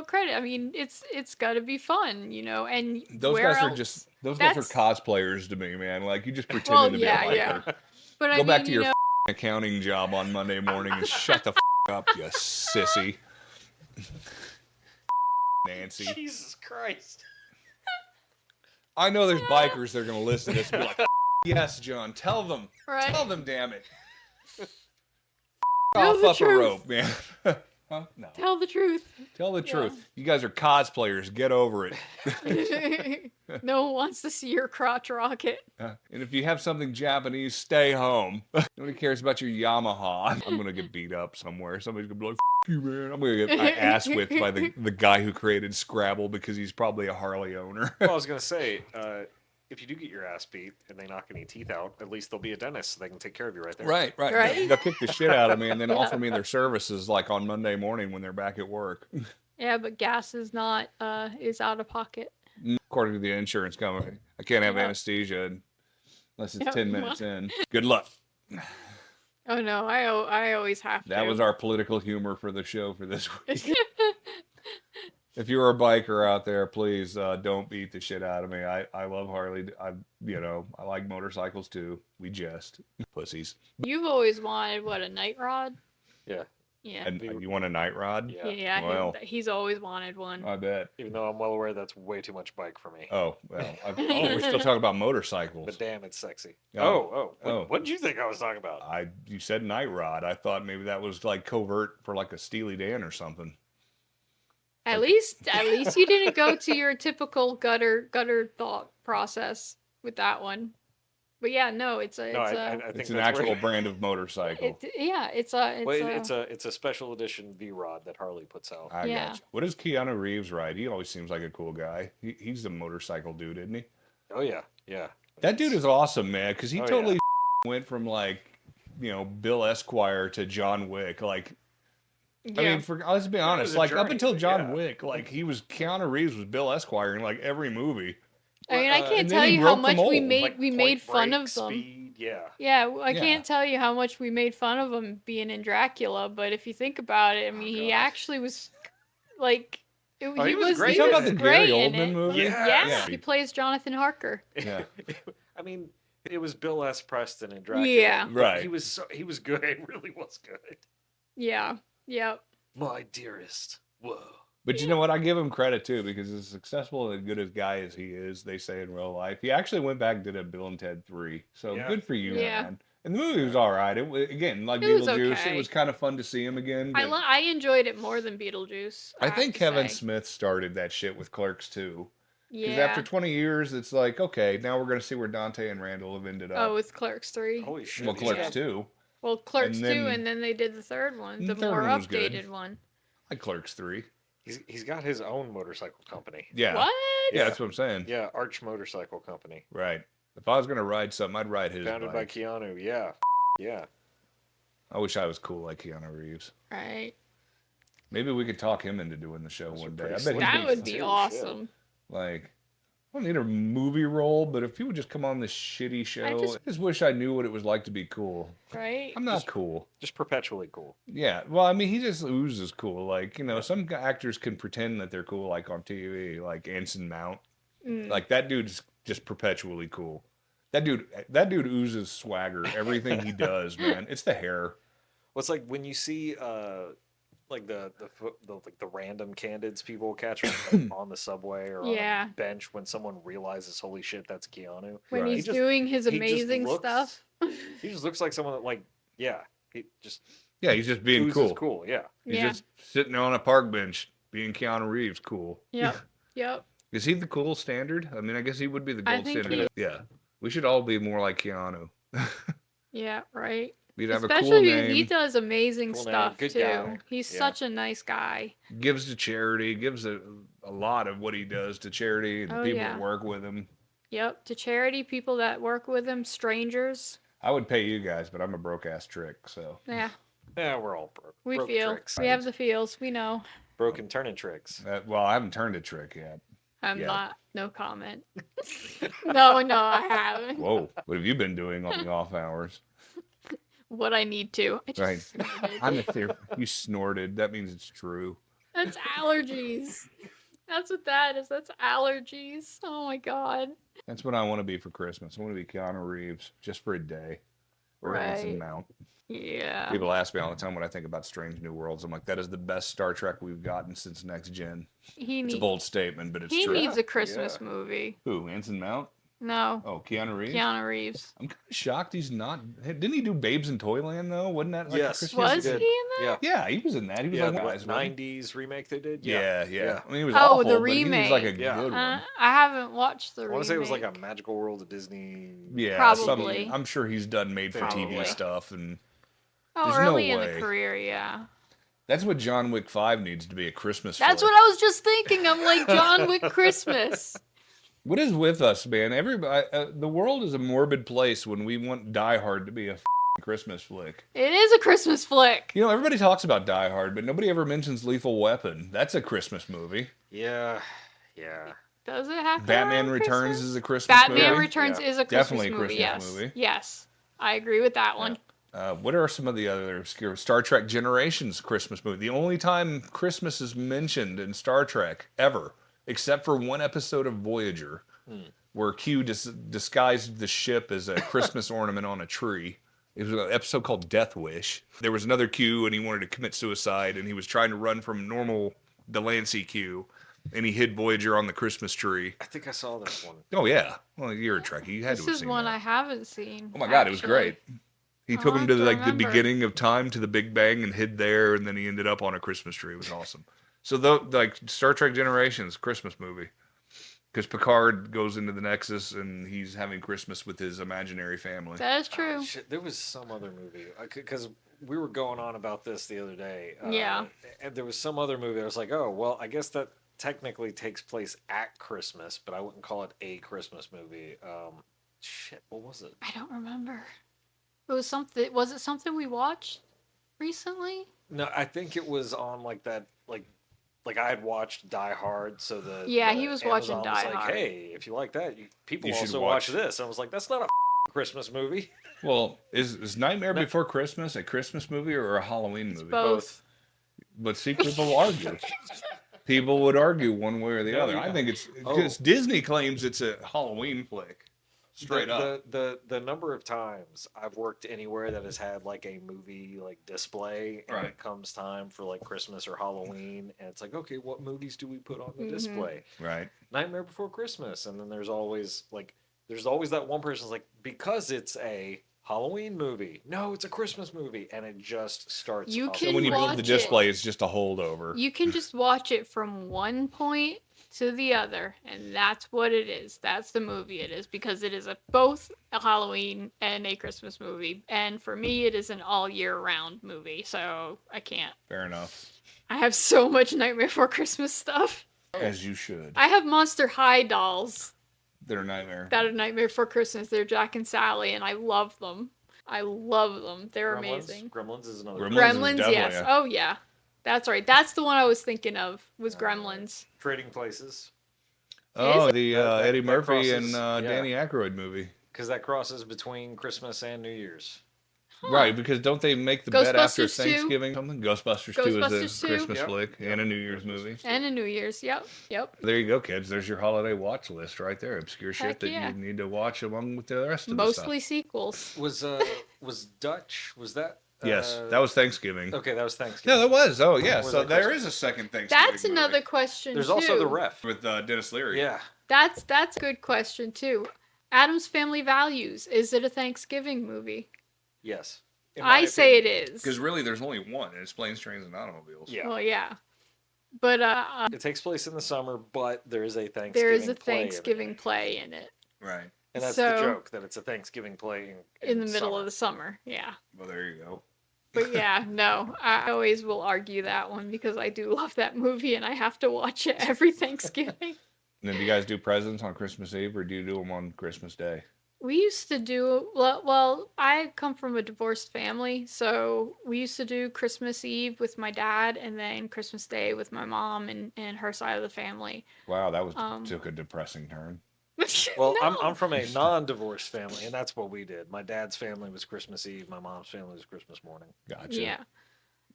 credit. I mean, it's gotta be fun, and Those where guys are else? just those guys are That's- cosplayers to me, man. Like you just pretending Well, to yeah, be a yeah. biker. But I Go mean, back to your accounting job on Monday morning and shut the up, you sissy. Nancy. Jesus Christ. I know there's bikers that are going to listen to this and be like, yes, John, tell them. right? Tell them, damn it. Tell Off the up a truth. rope, man. Huh? No. Tell the truth. Tell the Yeah. truth. You guys are cosplayers. Get over it. No one wants to see your crotch rocket. And if you have something Japanese, stay home. Nobody cares about your Yamaha. I'm going to get beat up somewhere. Somebody's going to be like, F you, man. I'm going to get my ass whipped by the guy who created Scrabble because he's probably a Harley owner. Well, I was gonna say, if you do get your ass beat and they knock any teeth out, at least there's be a dentist so they can take care of you right there. Right. Right. They'll kick the shit out of me and then offer me their services like on Monday morning when they're back at work. Yeah, but gas is not is out of pocket. According to the insurance company, I can't have Yeah. anesthesia unless it's Yeah, 10 minutes in. Good luck. Oh no, I always have to. That was our political humor for the show for this week. If you're a biker out there, please don't beat the shit out of me. I love Harley. I like motorcycles too. We jest. Pussies. You've always wanted a night rod? Yeah. Yeah. And you want a night rod? Yeah. Yeah, Well. he's always wanted one. I bet. Even though I'm well aware that's way too much bike for me. Oh, well. We're still talking about motorcycles. But damn, it's sexy. Oh. What did you think I was talking about? You said night rod. I thought maybe that was like covert for like a Steely Dan or something. At least you didn't go to your typical gutter thought process with that one. But yeah, no, I think It's an that's actual where- brand of motorcycle. it's a it's a special edition V Rod that Harley puts out. I Yeah. gotcha. What does Keanu Reeves ride? He always seems like a cool guy. He's the motorcycle dude, isn't he? Oh yeah, yeah. That dude is awesome, man, because he Oh, totally went from like, Bill Esquire to John Wick. Like, yeah. I mean, let's be honest, was a like up journey, until John yeah. Wick, like Keanu Reeves was Bill Esquire in like every movie. I mean, I and can't then tell he you how broke the much we mold, made Like we Point made fun Break, of them. Speed, yeah. Yeah, I Yeah. can't tell you how much we made fun of him being in Dracula, but if you think about it, I mean, he God. actually was like he he was was great You he talking was about the great Gary in Oldman it. movie? Yeah. Yeah, Yeah. he plays Jonathan Harker. Yeah. I mean, it was Bill S. Preston in Dracula. Yeah. but Right. He was good. It really was good. Yeah, yep. My dearest. Whoa. But you know what? I give him credit too, because as successful and good as guy as he is, they say in real life, he actually went back and did a Bill and Ted 3. So Yeah. good for you, Yeah. man. And the movie was all right. It was, again, like It was Beetlejuice, okay. it was kind of fun to see him again. but I enjoyed it more than Beetlejuice. I have think to Kevin say. Smith started that shit with Clerks too. Because Yeah. after 20 years, it's like, okay, now we're going to see where Dante and Randall have ended Oh, up. with Clerks 3. Holy shit. Well, he's Clerks got- 2. Well, Clerks and 2, then- and then they did the third one, the The third more one was good. updated one. Like Clerks 3. He's got his own motorcycle company. Yeah. What? Yeah, that's what I'm saying. Yeah, Arch Motorcycle Company. Right. If I was going to ride something, I'd ride his Founded by bike. Keanu. Yeah. Yeah. I wish I was cool like Keanu Reeves. Right. Maybe we could talk him into doing the show Those are one day. pretty I bet slick. he'd That be would fun. be Shit. awesome. Like, I don't need a movie role, but if he would just come on this shitty show, I just- just wish I knew what it was like to be cool. Right? I'm not cool. Just perpetually cool. Yeah, well, I mean, he just oozes cool. Like, some actors can pretend that they're cool, like on TV, like Anson Mount. Mm. Like, that dude's just perpetually cool. That dude oozes swagger. Everything he does, man. It's the hair. Well, it's like when you see like the like the random candids people catch on the subway or on Yeah. a bench when someone realizes, holy shit, that's Keanu. When Right. he's doing his he just amazing looks- stuff. He just looks like someone that like he just Yeah, he's just being oozes cool. Yeah. He's Yeah. just sitting on a park bench being Keanu Reeves. Cool. Yep. Yep. Is he the cool standard? I mean, I guess he would be the gold think standard. Yeah. We should all be more like Keanu. Yeah, right. We'd have a Especially cool because name. he does amazing Cool name, stuff good too. guy. He's Yeah. such a nice guy. Gives to charity. Gives a lot of what he does to charity and the people yeah. that work with him. Yep. To charity, people that work with him, strangers. I would pay you guys, but I'm a broke ass trick. So Yeah. Yeah, we're all broke. We broke feel. tricks. We have the feels. We know. Broken turning tricks. well, I haven't turned a trick yet. I'm Yeah. not. No comment. No, I haven't. Whoa, what have you been doing on the off hours? What I need to. I just Right. snorted. I'm a theory. You snorted. That means it's true. That's allergies. That's what that is. That's allergies. Oh my god. That's what I want to be for Christmas. I want to be Keanu Reeves just for a day. Or Anson Right. Mount. Yeah. People ask me all the time what I think about Strange New Worlds. I'm like, that is the best Star Trek we've gotten since Next Gen. He It's a needs. bold statement, but it's He true. needs a Christmas Yeah. movie. Who? Anson Mount? No. Oh, Keanu Reeves? Keanu Reeves. I'm kind of shocked he's not. Didn't he do Babes in Toyland, though? Wasn't that like Yes. a Christmas? Was he he in did. that? Yeah. Yeah, he was in that. He was Yeah, like the one of the guys, wasn't he? 90s remake they did. Yeah. I mean, he was Oh, awful, the but he was like a remake. Yeah. good one. I haven't watched the I remake. want to say it was like a Magical World of Disney. Yeah, Probably. I'm sure he's done made for TV Probably. stuff, and Oh, there's no early in way. the career, yeah. that's what John Wick 5 needs to be, a Christmas That's flick. what I was just thinking. I'm like John Wick Christmas. What is with us, man? Everybody, the world is a morbid place when we want Die Hard to be a Christmas flick. It is a Christmas flick. You know, everybody talks about Die Hard, but nobody ever mentions Lethal Weapon. That's a Christmas movie. Yeah. Does it have to Batman have Returns Christmas? is a Christmas Batman movie. Returns Yeah. is a Christmas Definitely a movie. Christmas Yes. movie. Yes. I agree with that one. What are some of the other obscure Star Trek Generations Christmas movie? The only time Christmas is mentioned in Star Trek ever, except for one episode of Voyager, where Q disguised the ship as a Christmas ornament on a tree. It was an episode called Death Wish. There was another Q, and he wanted to commit suicide, and he was trying to run from normal Delancey Q, and he hid Voyager on the Christmas tree. I think I saw this one. Oh yeah, well you're a Trekkie, you had This to have is seen one that. I haven't seen. Oh my god, it was actually. great. He I'll took him have to to like the remember. beginning of time to the Big Bang and hid there, and then he ended up on a Christmas tree. It was awesome. So like Star Trek Generations Christmas movie, because Picard goes into the Nexus and he's having Christmas with his imaginary family. That is true. Oh, shit, there was some other movie because we were going on about this the other day. Yeah. And there was some other movie. I was like, oh well, I guess that technically takes place at Christmas, but I wouldn't call it a Christmas movie. Shit, what was it? I don't remember. It was something. Was it something we watched recently? No, I think it was on like that, like I had watched Die Hard, so Yeah, the he was watching Amazon Die was like, Hard. hey, if you like that, people You should also watch- watch this. And I was like, that's not a Christmas movie. Well, is Nightmare Before Christmas a Christmas movie or a Halloween movie? Both. But see, people argue. People would argue one way or the No, other. yeah. I think it's Oh. because Disney claims it's a Halloween flick. Straight the, up. The number of times I've worked anywhere that has had like a movie like display, and Right. it comes time for like Christmas or Halloween, and it's like, okay, what movies do we put on the Mhm. display? Right. Nightmare Before Christmas, and then there's always that one person's like, because it's a Halloween movie. No, it's a Christmas movie, and it just starts. You up. can So when you build watch the it. display, it's just a holdover. You can just watch it from one point to the other, and that's what it is. That's the movie it is, because it is both a Halloween and a Christmas movie. And for me, it is an all year round movie, so I can't. Fair enough. I have so much Nightmare Before Christmas stuff. As you should. I have Monster High dolls They're a nightmare. that are Nightmare Before Christmas. They're Jack and Sally, and I love them. I love them. They're amazing. Gremlins is another. Gremlins. Gremlins, definitely yes. a- Oh, yeah. That's right. That's the one I was thinking of, was Gremlins. Trading Places, Oh, Is the That- Eddie that Murphy crosses- and yeah. Danny Aykroyd movie. because that crosses between Christmas and New Year's. Right, because don't they make the bet after Ghostbusters 2. Thanksgiving? Something Ghostbusters 2 is Ghostbusters a 2. Christmas Yep. flick and a New Year's movie. And a New Year's. Yep. There you go, kids. There's your holiday watch list right there. Obscure shit Heck that yeah. you need to watch along with the rest of Mostly the stuff. sequels. Was Dutch? Was that? Yes, that was Thanksgiving. Okay, that was Yeah, Thanksgiving. that was. Oh, yeah. was So that there Christmas? is a second Thanksgiving That's another movie question There's too. also the ref. with Dennis Leary. Yeah. That's a good question too. Adam's Family Values. Is it a Thanksgiving movie? Yes. I say it is. Because really, there's only one, and it's Planes, Trains, and Automobiles. Yeah. Well, yeah. But It takes place in the summer, but there is a Thanksgiving. there is a play in it. Thanksgiving play in it. Right. And that's So- the joke, that it's a Thanksgiving play In the middle summer. of the summer. Yeah. Well, there you go. But yeah, no, I always will argue that one because I do love that movie and I have to watch it every Thanksgiving. And then do you guys do presents on Christmas Eve, or do you do them on Christmas Day? We used to do, well, I come from a divorced family, so we used to do Christmas Eve with my dad and then Christmas Day with my mom and her side of the family. Wow, that was took a depressing turn. Well, No. I'm from a non-divorced family, and that's what we did. My dad's family was Christmas Eve. My mom's family was Christmas morning. Gotcha. Yeah.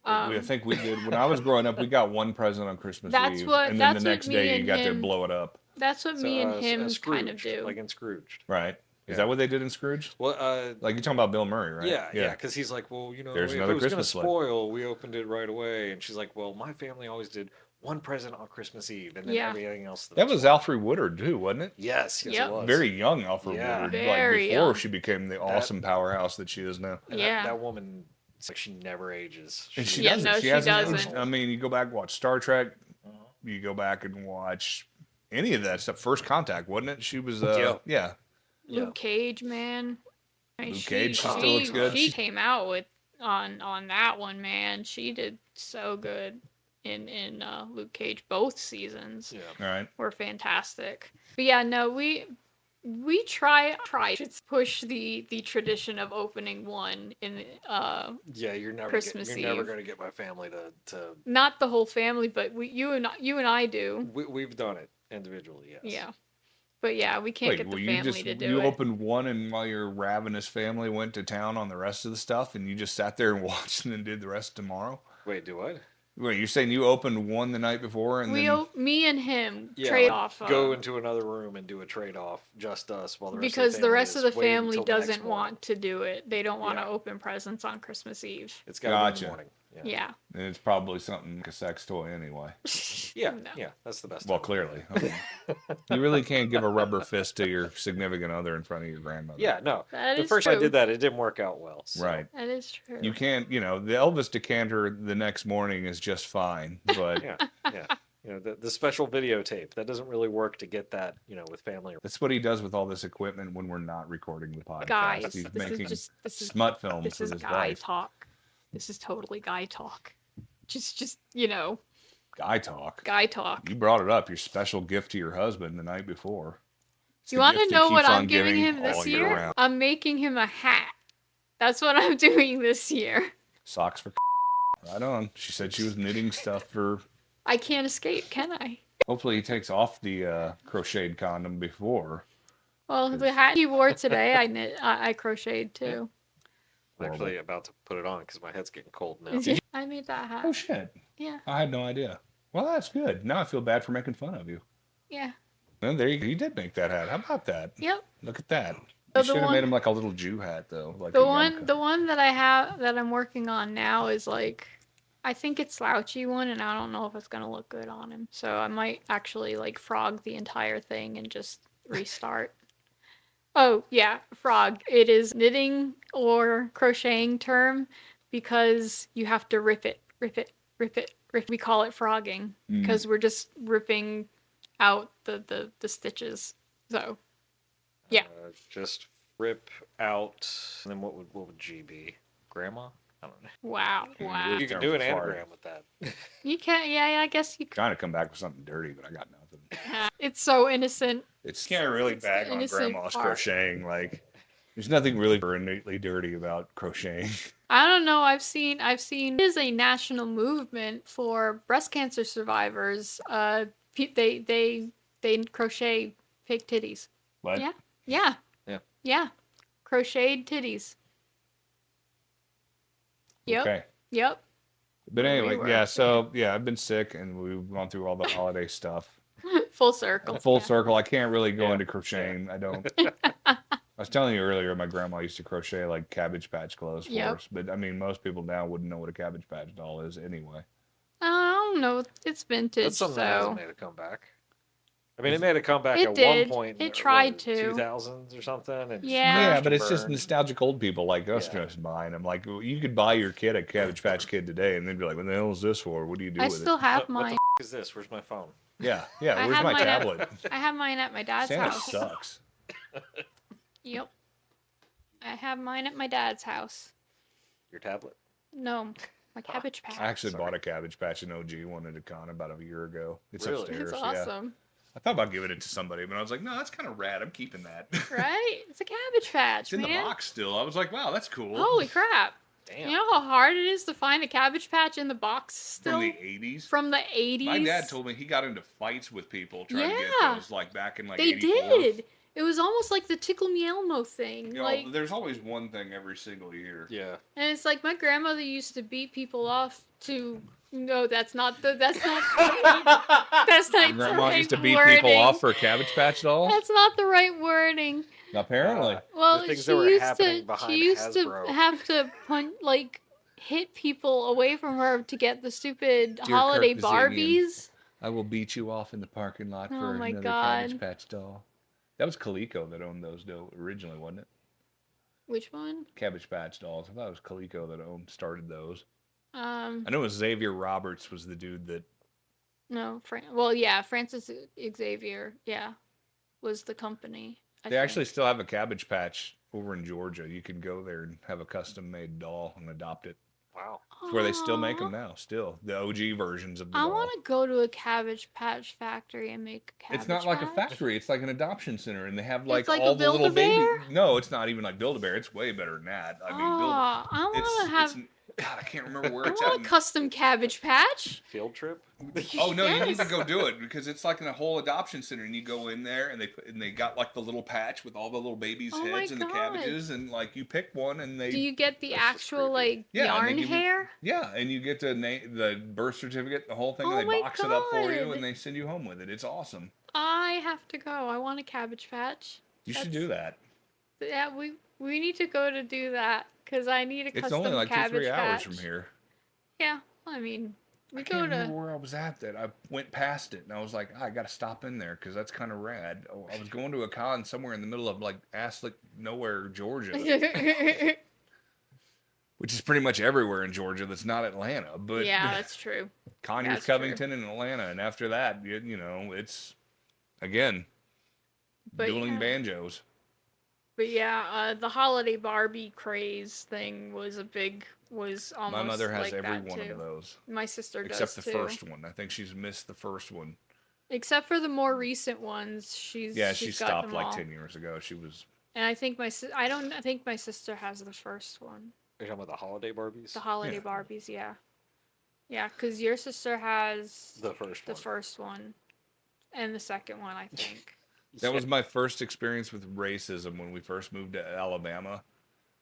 I think we did when I was growing up. We got one present on Christmas That's Eve, what- and then that's the what next me day you and got to him- blow it up. That's what me and him Scrooged, kind of do. like in Scrooged. Right? Is Yeah. that what they did in Scrooge? Well, Like you're talking about Bill Murray, right? yeah, because he's like, well, you know, There's if another it was going to Christmas flick. spoil, we opened it right away. And she's like, well, my family always did one present on Christmas Eve, and then Yeah. everything else. That was Alfred Woodard too, wasn't it? Yes, Yep. it was. Very young Alfred Yeah. Woodard, Very like before young. she became the awesome powerhouse that she is now. And Yeah. that woman, it's like she never ages. And she Yeah, doesn't. no, she she hasn't doesn't. aged. I mean, you go back and watch Star Trek. Uh-huh. You go back and watch any of that stuff. First Contact, wasn't it? She was. Yeah. Yeah. Luke Cage, man. I mean, Luke Cage, she still looks good. She came out with on that one, man. She did so good in Luke Cage. Both seasons Yeah. All right. were fantastic. But yeah, no, we try to push the tradition of opening one in Yeah, you're never Christmas you're never Eve. going to get my family to. not the whole family, but you and I do. We've done it individually. Yes. Yeah. But yeah, we can't get the you family just to do you it. opened one, and while your ravenous family went to town on the rest of the stuff, and you just sat there and watched and then did the rest tomorrow. Wait, do what? Wait, you're saying you opened one the night before, and then Me and him Yeah, trade like, off. go into another room and do a trade off, just us, while the rest Because of the the family rest of the is waiting family till the next doesn't morning. want to do it. They don't want to Yeah. open presents on Christmas Eve. It's got to be in Gotcha. the morning. Yeah. Yeah. and it's probably something like a sex toy anyway. Yeah. No. Yeah. That's the best. Well, time. clearly, I mean, you really can't give a rubber fist to your significant other in front of your grandmother. Yeah. No. That The is first time I true. did that, it didn't work out well. So. Right. That is true. You can't, the Elvis decanter the next morning is just fine, but Yeah. Yeah. The special videotape that doesn't really work to get that with family. that's what he does with all this equipment when we're not recording the podcast. Guys, He's this making is smut films this with is his guy wife. talk. This is totally guy talk. Just Guy talk. guy talk. You brought it up. Your special gift to your husband the night before. It's You the want to gift he know what keeps I'm on giving him all this year year? round. I'm making him a hat. That's what I'm doing this year. Socks for right on. She said she was knitting stuff for. I can't escape, can I? Hopefully he takes off the crocheted condom before. Well, the hat he wore today, I crocheted too. I'm actually about to put it on because my head's getting cold now. I made that hat. Oh shit! Yeah, I had no idea. Well, that's good. Now I feel bad for making fun of you. yeah. Well, there you did make that hat. How about that? Yep. Look at that. So You the should have one- made him like a little Jew hat though. Like The a one yarmulke. that I have that I'm working on now is like, I think it's slouchy one, and I don't know if it's gonna look good on him. So I might actually like frog the entire thing and just restart. Oh yeah, frog. It is knitting or crocheting term because you have to rip it. We call it frogging because we're just ripping out the stitches. So yeah. Just rip out. And then what would G be? Grandma? I don't know. Wow. You can do an anagram with that. You can, yeah, I guess you could. Trying to come back with something dirty, but I got nothing. It's so innocent. It's can't really It's bag the on innocent grandma's part. crocheting. Like, there's nothing really innately dirty about crocheting. I don't know. I've seen. It is a national movement for breast cancer survivors. They crochet fake titties. What? Yeah. Yeah. Yeah. Crocheted titties. Yep. Okay. Yep. But Where we anyway, were. yeah. So yeah, I've been sick, and we've gone through all the holiday stuff. Full circle. Full Yeah. circle. I can't really go Yeah. into crocheting. I don't. I was telling you earlier, my grandma used to crochet like Cabbage Patch clothes for Yep. us. But I mean, most people now wouldn't know what a Cabbage Patch doll is anyway. I don't know. It's vintage, That's something that so hasn't made a comeback. I mean, it made a comeback It at did. one point. It tried what, to. 2000s or something. And Yeah. Yeah, crashed but and it's just burned. nostalgic old people like us Yeah. just buying them. Like you could buy your kid a Cabbage Patch Kid today, and they'd be like, "What the hell is this for? What do you do I with still it?" have What the mine. is this? Where's my phone? Yeah. I Where's have my mine at- tablet? I have mine at my dad's Santa house. sucks. Yep. I have mine at my dad's house. Your tablet? No, my Cabbage Patch. I actually Sorry. bought a Cabbage Patch, an OG one at a con about a year ago. It's Really? upstairs. It's Yeah. awesome, I thought about giving it to somebody, but I was like, no, that's kind of rad. I'm keeping that. right? It's a Cabbage Patch, It's in man. the box still. I was like, wow, that's cool. Holy crap! Damn. You know how hard it is to find a Cabbage Patch in the box still From the 80s. from the 80s. My dad told me he got into fights with people trying to get Yeah. those, like back in like They 84. did. It was almost like the Tickle Me Elmo thing. You know, Like, there's always one thing every single year. Yeah. and it's like my grandmother used to beat people off to. No, that's not the. That's not. That's not the Grandma right used to beat wording. people off for a Cabbage Patch doll? That's not the right wording. Apparently. Well, things she that were used happening to. behind She used to Hasbro. have to hit people away from her to get the stupid Dear holiday Kirk Barbies. I will beat you off in the parking lot Oh for my another God. Cabbage Patch doll. That was Coleco that owned those originally, wasn't it? Which one? Cabbage Patch dolls. I thought it was Coleco that started those. I Um, know it was Xavier Roberts was the dude that. no, well, yeah, Francis Xavier, yeah, was the company. I They think. actually still have a Cabbage Patch over in Georgia. You can go there and have a custom made doll and adopt it. Wow. It's where they still make Aw. them now. Still, the OG versions of the I doll. want to go to a Cabbage Patch factory and make a Cabbage It's not like a Patch. factory. It's like an adoption center, and they have like, like a all the little Build-A-Bear? baby. No, it's not even like Build-A-Bear. It's way better than that. I mean, Oh, I want to have. God, I can't remember where I it's want a at. custom Cabbage Patch. Field trip? Oh no, you need to Yes. go do it because it's like in a whole adoption center, and you go in there, and they got like the little patch with all the little babies' Oh my heads and the God. cabbages, and like you pick one, and they Do you get the That's just actual creepy. like Yeah, and they yarn give you- hair? yeah, and you get the birth certificate, the whole thing, Oh and my they box it up for you, God. and they send you home with it. It's awesome. I have to go. I want a Cabbage Patch. You should That's- do that. Yeah, we need to go to do that because I need a It's custom only like Cabbage 2-3 hours Patch. from here. Yeah, I mean, we I go can't remember to. where I was at that. I went past it and I was like, I got to stop in there because that's kind of rad. Oh, I was going to a con somewhere in the middle of like Aslick, nowhere, Georgia, which is pretty much everywhere in Georgia that's not Atlanta. But Yeah, that's true. Conyers, that's true. Covington, and Atlanta. And after that, you know, it's, again, But dueling yeah. banjos. But yeah, the holiday Barbie craze thing was almost My mother has like every that one too. of those. My sister Except does the too. first one. I think she's missed the first one. Except for the more recent ones, she Yeah, she got stopped them like all. 10 years ago. She was. And I think I don't think my sister has the first one. Are you talking about the holiday Barbies? The holiday Yeah. Barbies, yeah. Yeah, because your sister has The first the one. first one and the second one, I think. That was my first experience with racism when we first moved to Alabama.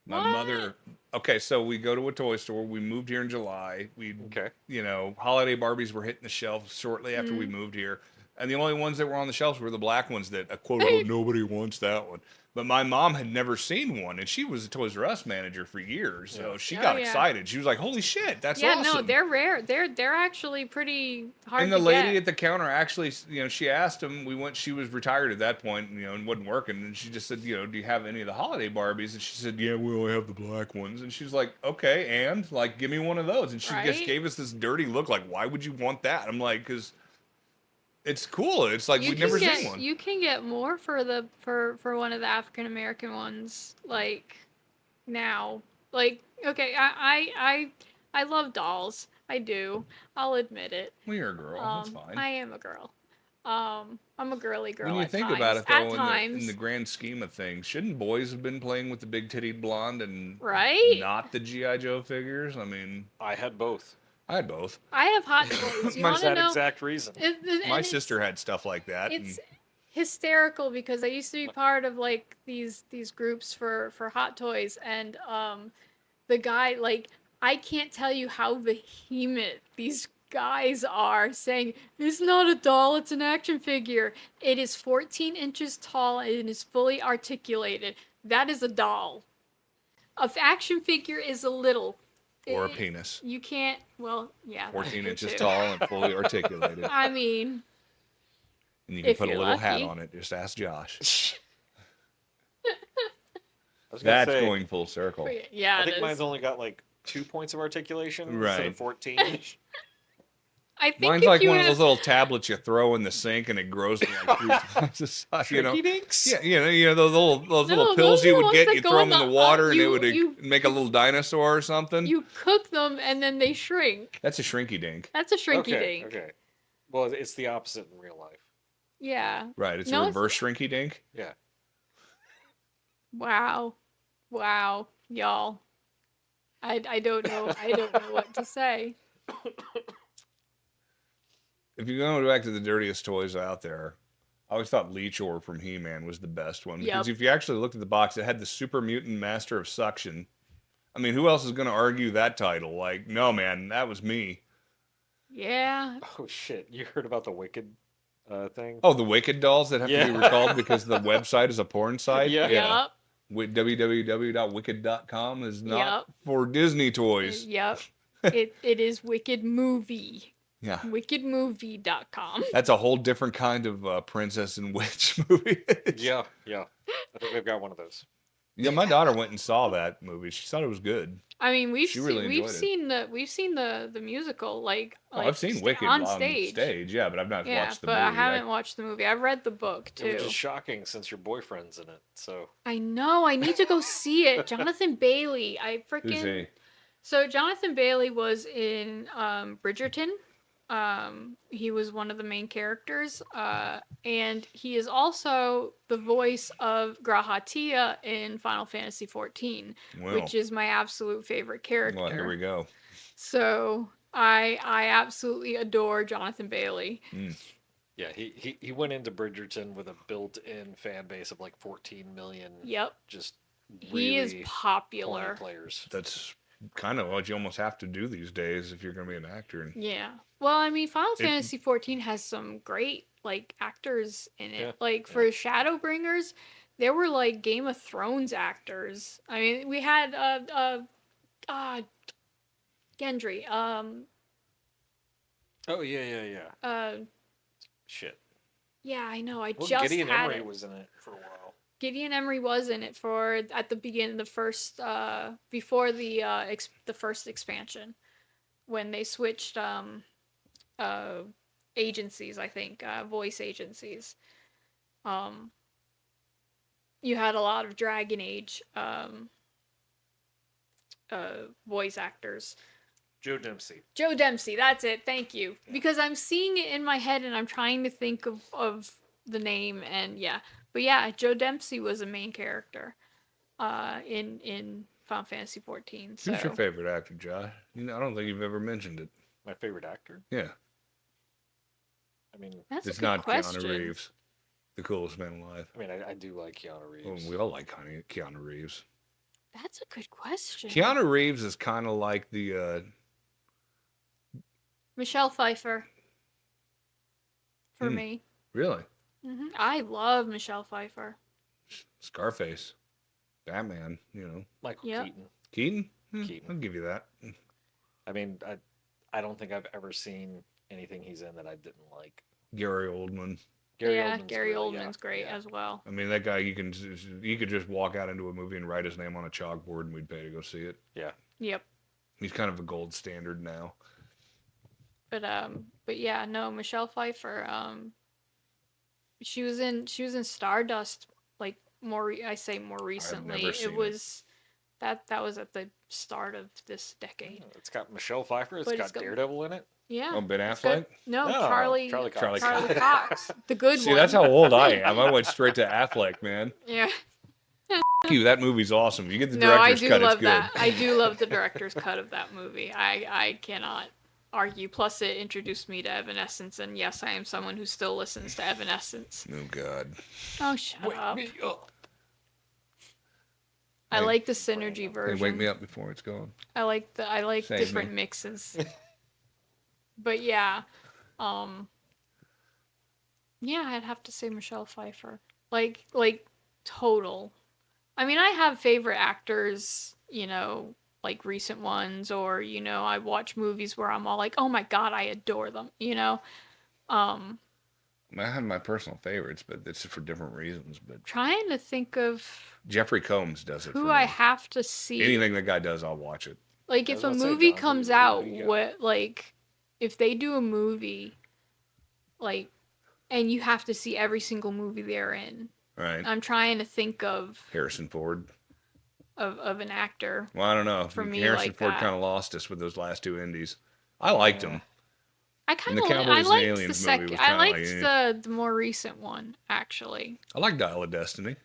My What? mother. Okay, so we go to a toy store. We moved here in July. Okay. You know, holiday Barbies were hitting the shelf shortly after we moved here. And the only ones that were on the shelves were the black ones that, quote, oh, nobody wants that one. But my mom had never seen one, and she was a Toys R Us manager for years. So Yeah. she Oh, got yeah. excited. She was like, holy shit, that's Yeah, awesome. no, they're rare. They're actually pretty hard And the to lady get. at the counter actually, you know, she asked him. She was retired at that point, you know, and wasn't working. And she just said, you know, do you have any of the holiday Barbies? And she said, yeah, we only have the black ones. And she's like, okay, and like, give me one of those. And she just Right? gave us this dirty look, like, why would you want that? I'm like, because it's cool. It's like we've never seen one. You can get more for one of the African American ones, like now. Like, okay, I love dolls. I do. I'll admit it. Well, you're a girl. That's fine. I am a girl. I'm a girly girl. When you at think times. about it, At though, in times, the grand scheme of things, shouldn't boys have been playing with the big tittied blonde and right? not the G.I. Joe figures? I mean, I had both. I had both. I have hot toys. You My want For to that know? exact reason. My sister had stuff like that. It's hysterical because I used to be part of like these groups for hot toys, and the guy, like, I can't tell you how vehement these guys are saying, it's not a doll, it's an action figure. It is 14 inches tall and it is fully articulated. That is a doll. An action figure is a little. Or a penis. You can't, well, yeah. 14 inches tall and fully articulated. I mean, And you can if put a you're little hat lucky. on it. Just ask Josh. I was gonna That's say, going full circle. yeah, I it think is. mine's only got like 2 points of articulation instead Right. of 14. I think Mine's if like you one of had- those little tablets you throw in the sink and it grows to like 3 times the size. You know? Shrinky dinks? Yeah, those No, little pills those you are the would ones get. that You go throw in them in the- the water and it you- would you- make a little dinosaur or something. You cook them and then they shrink. That's a shrinky dink. That's a shrinky Okay, dink. okay. Well, it's the opposite in real life. Yeah. Right, it's No, a it's- reverse shrinky dink. Yeah. Wow. Wow. Y'all. I don't know. I don't know what to say. If you're going back to the dirtiest toys out there, I always thought Leechor from He-Man was the best one. Because Yep. if you actually looked at the box, it had the Super Mutant Master of Suction. I mean, who else is going to argue that title? Like, no, man, that was me. Yeah. Oh shit! You heard about the Wicked thing? Oh, the Wicked dolls that have to be Yeah. recalled because the website is a porn site? Yeah. Yep. www.wicked.com is not Yep. for Disney toys. Yep. It is Wicked Movie. Yeah. Wickedmovie.com. That's a whole different kind of princess and witch movie. Yeah, yeah. I think they've got one of those. Yeah, my daughter went and saw that movie. She thought it was good. I mean, She really enjoyed it. we've seen the musical like, Oh, I've seen Wicked on on stage. stage, yeah, but I've not Yeah, watched the but movie. I haven't watched the movie. I've read the book too. Which is shocking since your boyfriend's in it. So I know. I need to go see it. Jonathan Bailey. I Who's freaking. he? So Jonathan Bailey was in Bridgerton. He was one of the main characters, and he is also the voice of Grahatia in Final Fantasy XIV, Well, which is my absolute favorite character. well, here we go. So I absolutely adore Jonathan Bailey. yeah, he went into Bridgerton with a built-in fan base of like 14 million. Yep, Just he is really popular. horny players. That's kind of what you almost have to do these days if you're going to be an actor. Yeah. Well, I mean, Final Fantasy XIV has some great like actors in it. Yeah, Like for Shadowbringers, there were like Game of Thrones actors. I mean, we had Gendry. Oh yeah. Shit. Yeah, I know. I Well, just Gideon had Emery it. was in it for a while. Gideon Emery was in it for at the beginning, the first before the first expansion, when they switched agencies. I think voice agencies. You had a lot of Dragon Age voice actors. Joe Dempsey. Joe Dempsey, that's it. Thank you. Because I'm seeing it in my head and I'm trying to think of the name and yeah. But yeah, Joe Dempsey was a main character in Final Fantasy XIV. So. Who's your favorite actor, Josh? I don't think you've ever mentioned it. My favorite actor. Yeah. I mean, That's It's a good not question. Keanu Reeves, the coolest man alive. I do like Keanu Reeves. Well, we all like Keanu Reeves. That's a good question. Keanu Reeves is kind of like the Michelle Pfeiffer. For Hmm. me. really I love Michelle Pfeiffer. Scarface, Batman. Michael Yep. Keaton. Keaton. Keaton. I'll give you that. I mean, I don't think I've ever seen anything he's in that I didn't like. Gary Oldman. Gary yeah, Oldman's Gary great, Oldman's yeah, great yeah. as well. I mean, that guy. You could just walk out into a movie and write his name on a chalkboard, and we'd pay to go see it. Yeah. Yep. He's kind of a gold standard now. But yeah, no, Michelle Pfeiffer. She was in Stardust like more recently. never seen It was that was at the start of this decade. It's got Michelle Pfeiffer. But It's it's got got- Daredevil in it. Yeah. Oh, Ben it's good. Affleck. No, No, Charlie Charlie Cox. Cox. The good See, one. that's how old I am. I went straight to Affleck, man. Yeah. F you. That movie's awesome. You get the No, I director's do cut. It's love good. that. I do love the director's cut of that movie. I cannot argue. Plus, it introduced me to Evanescence, and yes, I am someone who still listens to Evanescence. Oh God. Oh, shut up. I Hey. like the synergy Hey, version. wake me up before it's gone. I like Save different me. mixes. But yeah, yeah, I'd have to say Michelle Pfeiffer. Like total. I mean, I have favorite actors, like recent ones, or I watch movies where I'm all like, "Oh my god, I adore them," Um, I have my personal favorites, but it's for different reasons. But trying to think of Jeffrey Combs does it for who me. I have to see. Anything that guy does, I'll watch it. Like, I if was a about to say, movie John, comes who out, you got? what, like, if they do a movie, like, and you have to see every single movie they're in, Right. I'm trying to think of Harrison Ford. an actor. Well, I don't know. For me, Harrison like Ford that. kind of lost us with those last two indies. I liked him. I And kind the of Cowboys I and liked Aliens the movie second. was I kinda liked like, the more recent one, actually. I like Dial of Destiny.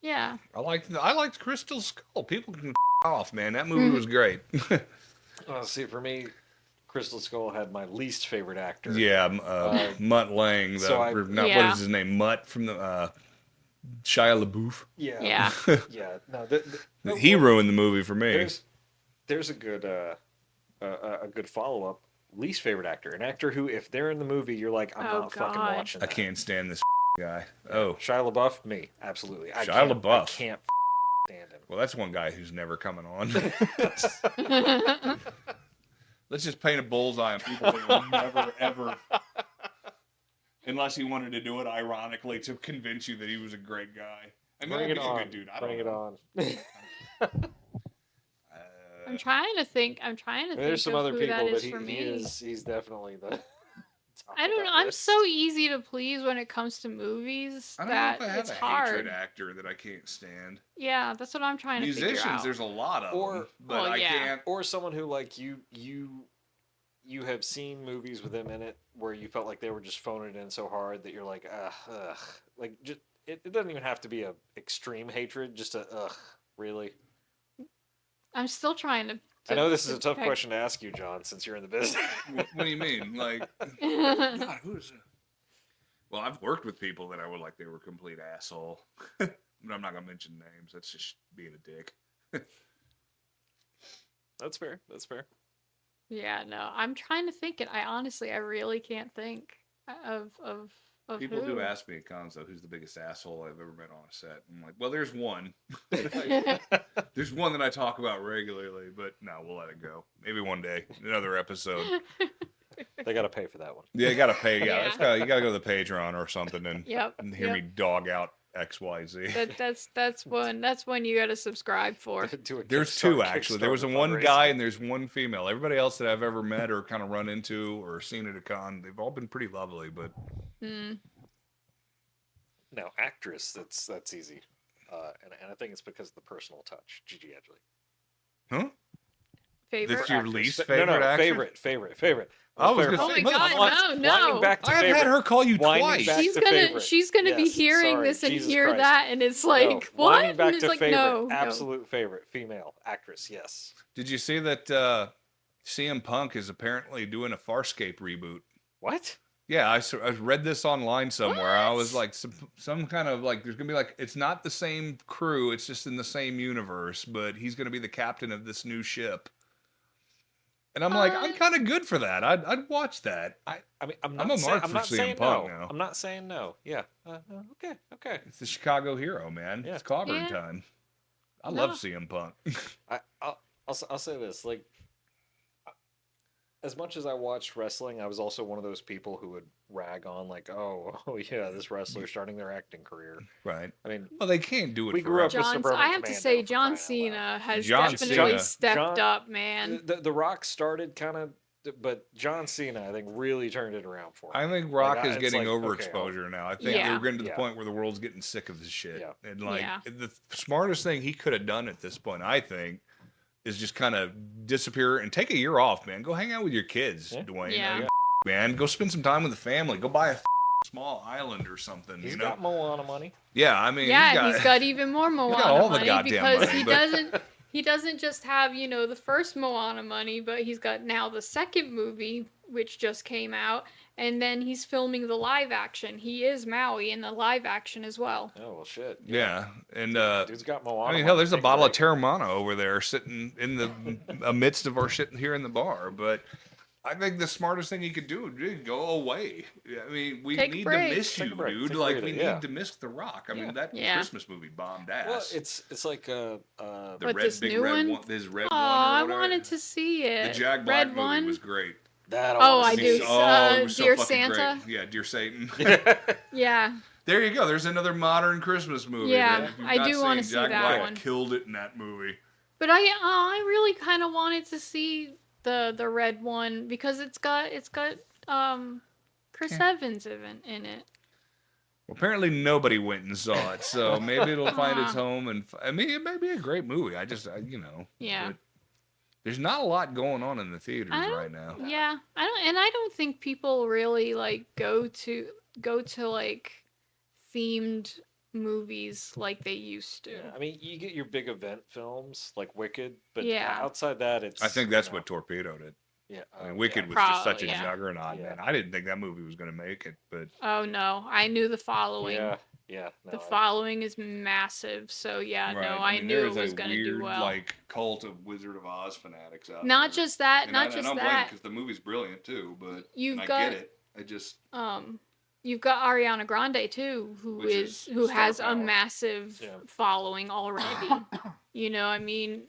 Yeah. I liked Crystal Skull. People can off, man. That movie was great. See, for me, Crystal Skull had my least favorite actor. Yeah, Mutt Lang. Yeah. What is his name? Mutt from the Shia LaBeouf. Yeah. Yeah. Yeah. No, He ruined the movie for me. There's a good follow up. Least favorite actor, an actor who, if they're in the movie, you're like, I'm Oh, not fucking God. watching I that. can't stand this guy. Oh, Shia LaBeouf, me, absolutely. Shia LaBeouf. I can't stand him. well, that's one guy who's never coming on. Let's just paint a bullseye on people that will never, ever. Unless he wanted to do it ironically to convince you that he was a great guy. I mean, Bring he's it a on. good dude. I Bring don't it know. on. I'm trying to think. There's some of other who people, that but is for me. he's definitely the. top I of don't that know. I'm list. so easy to please when it comes to movies I don't know that if I have it's a hard. hatred actor that I can't stand. Yeah, that's what I'm trying to figure Musicians, out. there's a lot of them, Or- but Well, I yeah. can't. Or someone who like you have seen movies with them in it where you felt like they were just phoning it in so hard that you're like ugh. Like just it doesn't even have to be a extreme hatred, just a ugh, really. I'm still trying to. I know this is a tough pick- question to ask you, John, since you're in the business. What do you mean? Like, God, who is it? Well, I've worked with people that I would like they were a complete asshole. But I'm not gonna mention names. That's just being a dick. That's fair. That's fair. Yeah, no, I'm trying to think it. I really can't think of People who. do ask me at cons though, who's the biggest asshole I've ever met on a set. I'm like, well, there's one. There's one that I talk about regularly, but no, we'll let it go. Maybe one day, another episode. They got to pay for that one. Yeah, you gotta pay. Yeah, Yeah. you gotta go to the Patreon or something and, Yep. and hear yep. me dog out XYZ. That's one you got to subscribe for. There's two actually. There was a one guy and there's one female. Everybody else that I've ever met or kind of run into or seen at a con, they've all been pretty lovely. But Mm. No, actress. That's easy. And I think it's because of the personal touch. Gigi Edgley. huh? Favorite. That's your Actress. least No, favorite actor? favorite. I was Favorite. gonna Oh say, my God, no. Winding back to I've favorite. had her call you Winding twice. back She's to gonna favorite. she's gonna be Yes, hearing sorry, this and Jesus hear Christ. that, and it's like, No, what? Winding back And it's to like, favorite. no, Absolute favorite. Female actress. Yes. Did you see that CM Punk is apparently doing a Farscape reboot? What? Yeah, I read this online somewhere. I What? was like, some kind of like, there's going to be like, it's not the same crew, it's just in the same universe, but he's going to be the captain of this new ship. And I'm like, I'm kind of good for that. I'd watch that. I mean, I'm a not saying, mark I'm for not CM saying Punk no. now. I'm not saying no. Yeah. Okay. It's the Chicago hero, man. Yeah. It's clobbering Yeah. time. I No. love CM Punk. I'll say this, like, as much as I watched wrestling, I was also one of those people who would rag on, like, oh yeah, this wrestler's starting their acting career. Right. I mean, Well, they can't do it We grew up forever. with John, Suburban I have to Commando, say, for John crying out Cena loud. has John definitely Cena. stepped John- up, man. the Rock started kind of, but John Cena, I think, really turned it around for him. I think Rock Like, is it's getting like, overexposure now. I think Yeah. they're getting to the Yeah. point where the world's getting sick of this shit. Yeah. And like Yeah. the smartest thing he could have done at this point, I think, is just kind of disappear and take a year off, man. Go hang out with your kids, Yeah. Dwayne. Yeah. Like, man, go spend some time with the family. Go buy a small island or something. He's you know? got Moana money. Yeah, I mean, Yeah, he's got even more Moana all the money goddamn because money, he but- doesn't. he doesn't just have, the first Moana money, but he's got now the second movie, which just came out, and then he's filming the live action. He is Maui in the live action as well. Oh, well, shit. Yeah, and Dude's got Moana. I mean, hell, there's a bottle of Terramana over there sitting in the amidst of our shit here in the bar. But I think the smartest thing you could do would be go away. I mean, we need to miss you, dude. Like, we need to miss The Rock. I mean, that Christmas movie bombed ass. Well, it's like the red, this big new red one, this red oh, one. I wanted to see it. The Jag Black movie was great. I do. It was Dear so Santa. Great. Yeah, Dear Satan. Yeah. There you go. There's another modern Christmas movie. Yeah, I do want to see Jag that Black one. Killed it in that movie. But I really kind of wanted to see the red one because it's got Chris Evans in it. Well, apparently nobody went and saw it, so maybe it'll find its home. And I mean, it may be a great movie. Yeah. There's not a lot going on in the theaters right now. Yeah, I don't think people really like go to like themed movies like they used to. Yeah, I mean, you get your big event films like Wicked, but Yeah. outside that, it's. I think that's what torpedoed it. Yeah, I mean, Wicked was just such a juggernaut, man. I didn't think that movie was going to make it, but oh no, I knew The Following. Yeah. The Following is massive, so I knew it was going to do well. Like cult of Wizard of Oz fanatics out Not there. just that, and not I, just and I'm that. because the movie's brilliant too, but I get it. I just you've got Ariana Grande too, who has a massive following already. I mean,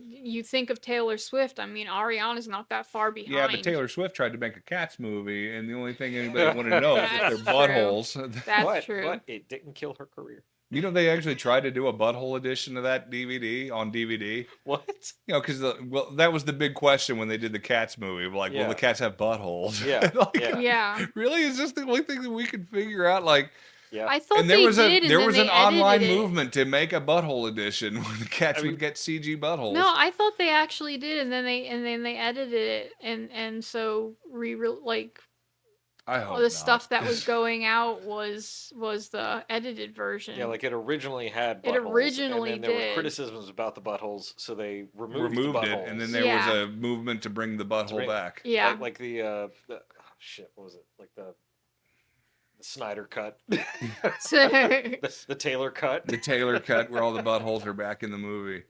you think of Taylor Swift. I mean, Ariana's not that far behind. Yeah, but Taylor Swift tried to make a Cats movie, and the only thing anybody wanted to know is that they're buttholes. That's true. But it didn't kill her career. You know, they actually tried to do a butthole edition of that on DVD. What? Because that was the big question when they did the Cats movie. Like, will the cats have buttholes? Yeah. Really? Is this the only thing that we could figure out? Like, yeah. I thought and there was an online movement to make a butthole edition where the cats would get CG buttholes. No, I thought they actually did, and then they edited it, and so I hope the stuff that was going out was the edited version. Yeah, like it originally had buttholes. It originally and then there were criticisms about the buttholes, so they removed the buttholes. it, and then there was a movement to bring the butthole back. Yeah, like the what was it? Like the Snyder cut, the Taylor cut, the Taylor cut, where all the buttholes are back in the movie.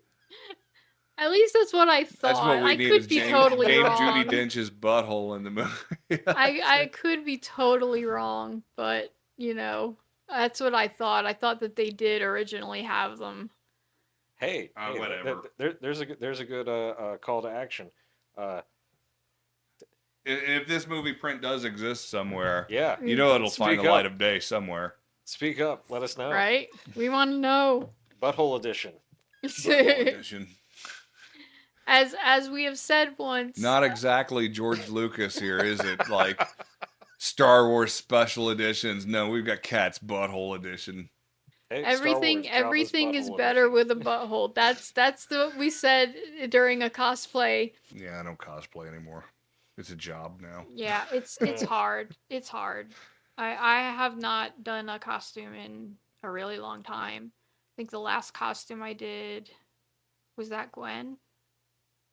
At least that's what I thought. That's what we I need. could be totally Dame wrong. Judi Dench's butthole in the movie. I could be totally wrong, but that's what I thought. I thought that they did originally have them. Hey, whatever. There's a good call to action. If this movie print does exist somewhere, yeah, it'll find the light of day somewhere. Speak up. Let us know. Right? We want to know. Butthole edition. Butthole edition. As we have said once. Not exactly George Lucas here, is it? Like Star Wars special editions. No, we've got Cat's Butthole edition. Hey, everything is better with a butthole. That's what we said during a cosplay. Yeah, I don't cosplay anymore. It's a job now. Yeah, it's hard. It's hard. I have not done a costume in a really long time. I think the last costume I did was that Gwen.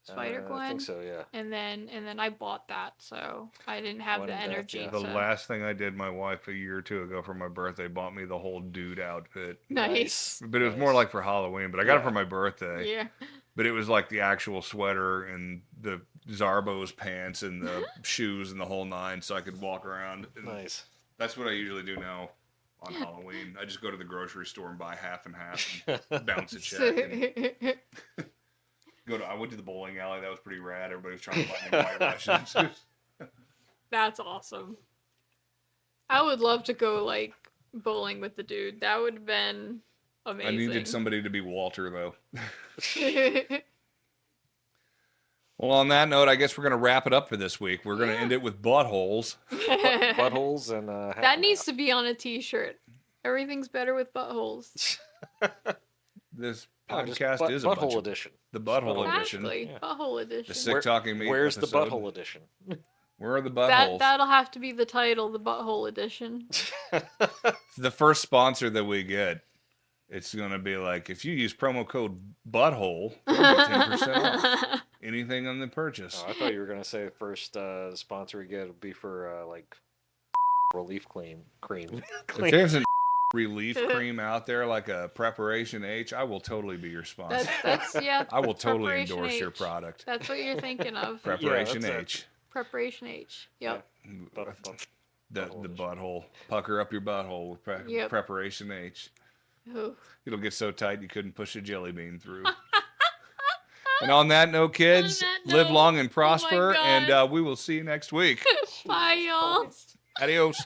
Spider-Gwen. I think so, yeah. And then I bought that, so I didn't have the energy. The last thing I did, my wife a year or two ago for my birthday bought me the whole dude outfit. Nice. But it was more like for Halloween, but I got it for my birthday. Yeah. But it was like the actual sweater and the Zarbo's pants and the shoes and the whole nine, so I could walk around. Nice. That's what I usually do now on Halloween. I just go to the grocery store and buy half and half and bounce a check. I went to the bowling alley. That was pretty rad. Everybody was trying to find me White Russians. That's awesome. I would love to go like bowling with the dude. That would have been amazing. I needed somebody to be Walter though. Well, on that note, I guess we're going to wrap it up for this week. We're going to end it with buttholes. Buttholes and that needs to be on a t-shirt. Everything's better with buttholes. This podcast is a butthole edition. The butthole edition. Exactly. Yeah. Butthole edition. The Sick Talking Meat Where's episode. the butthole edition? Where are the buttholes? That'll have to be the title, the butthole edition. The first sponsor that we get. it's going to be like, if you use promo code butthole, you'll get 10% off anything on the purchase. Oh, I thought you were gonna say the first sponsor we get will be for like relief cream. If there's a relief cream out there like a Preparation H, I will totally be your sponsor. That's yeah. I will totally Preparation endorse H. your product. That's what you're thinking of. Preparation that's it. H. Preparation H. Yep. The butthole. Pucker up your butthole with Preparation H. Ooh. It'll get so tight you couldn't push a jelly bean through. And on that note, kids, live long and prosper, and we will see you next week. Bye, y'all. Adios.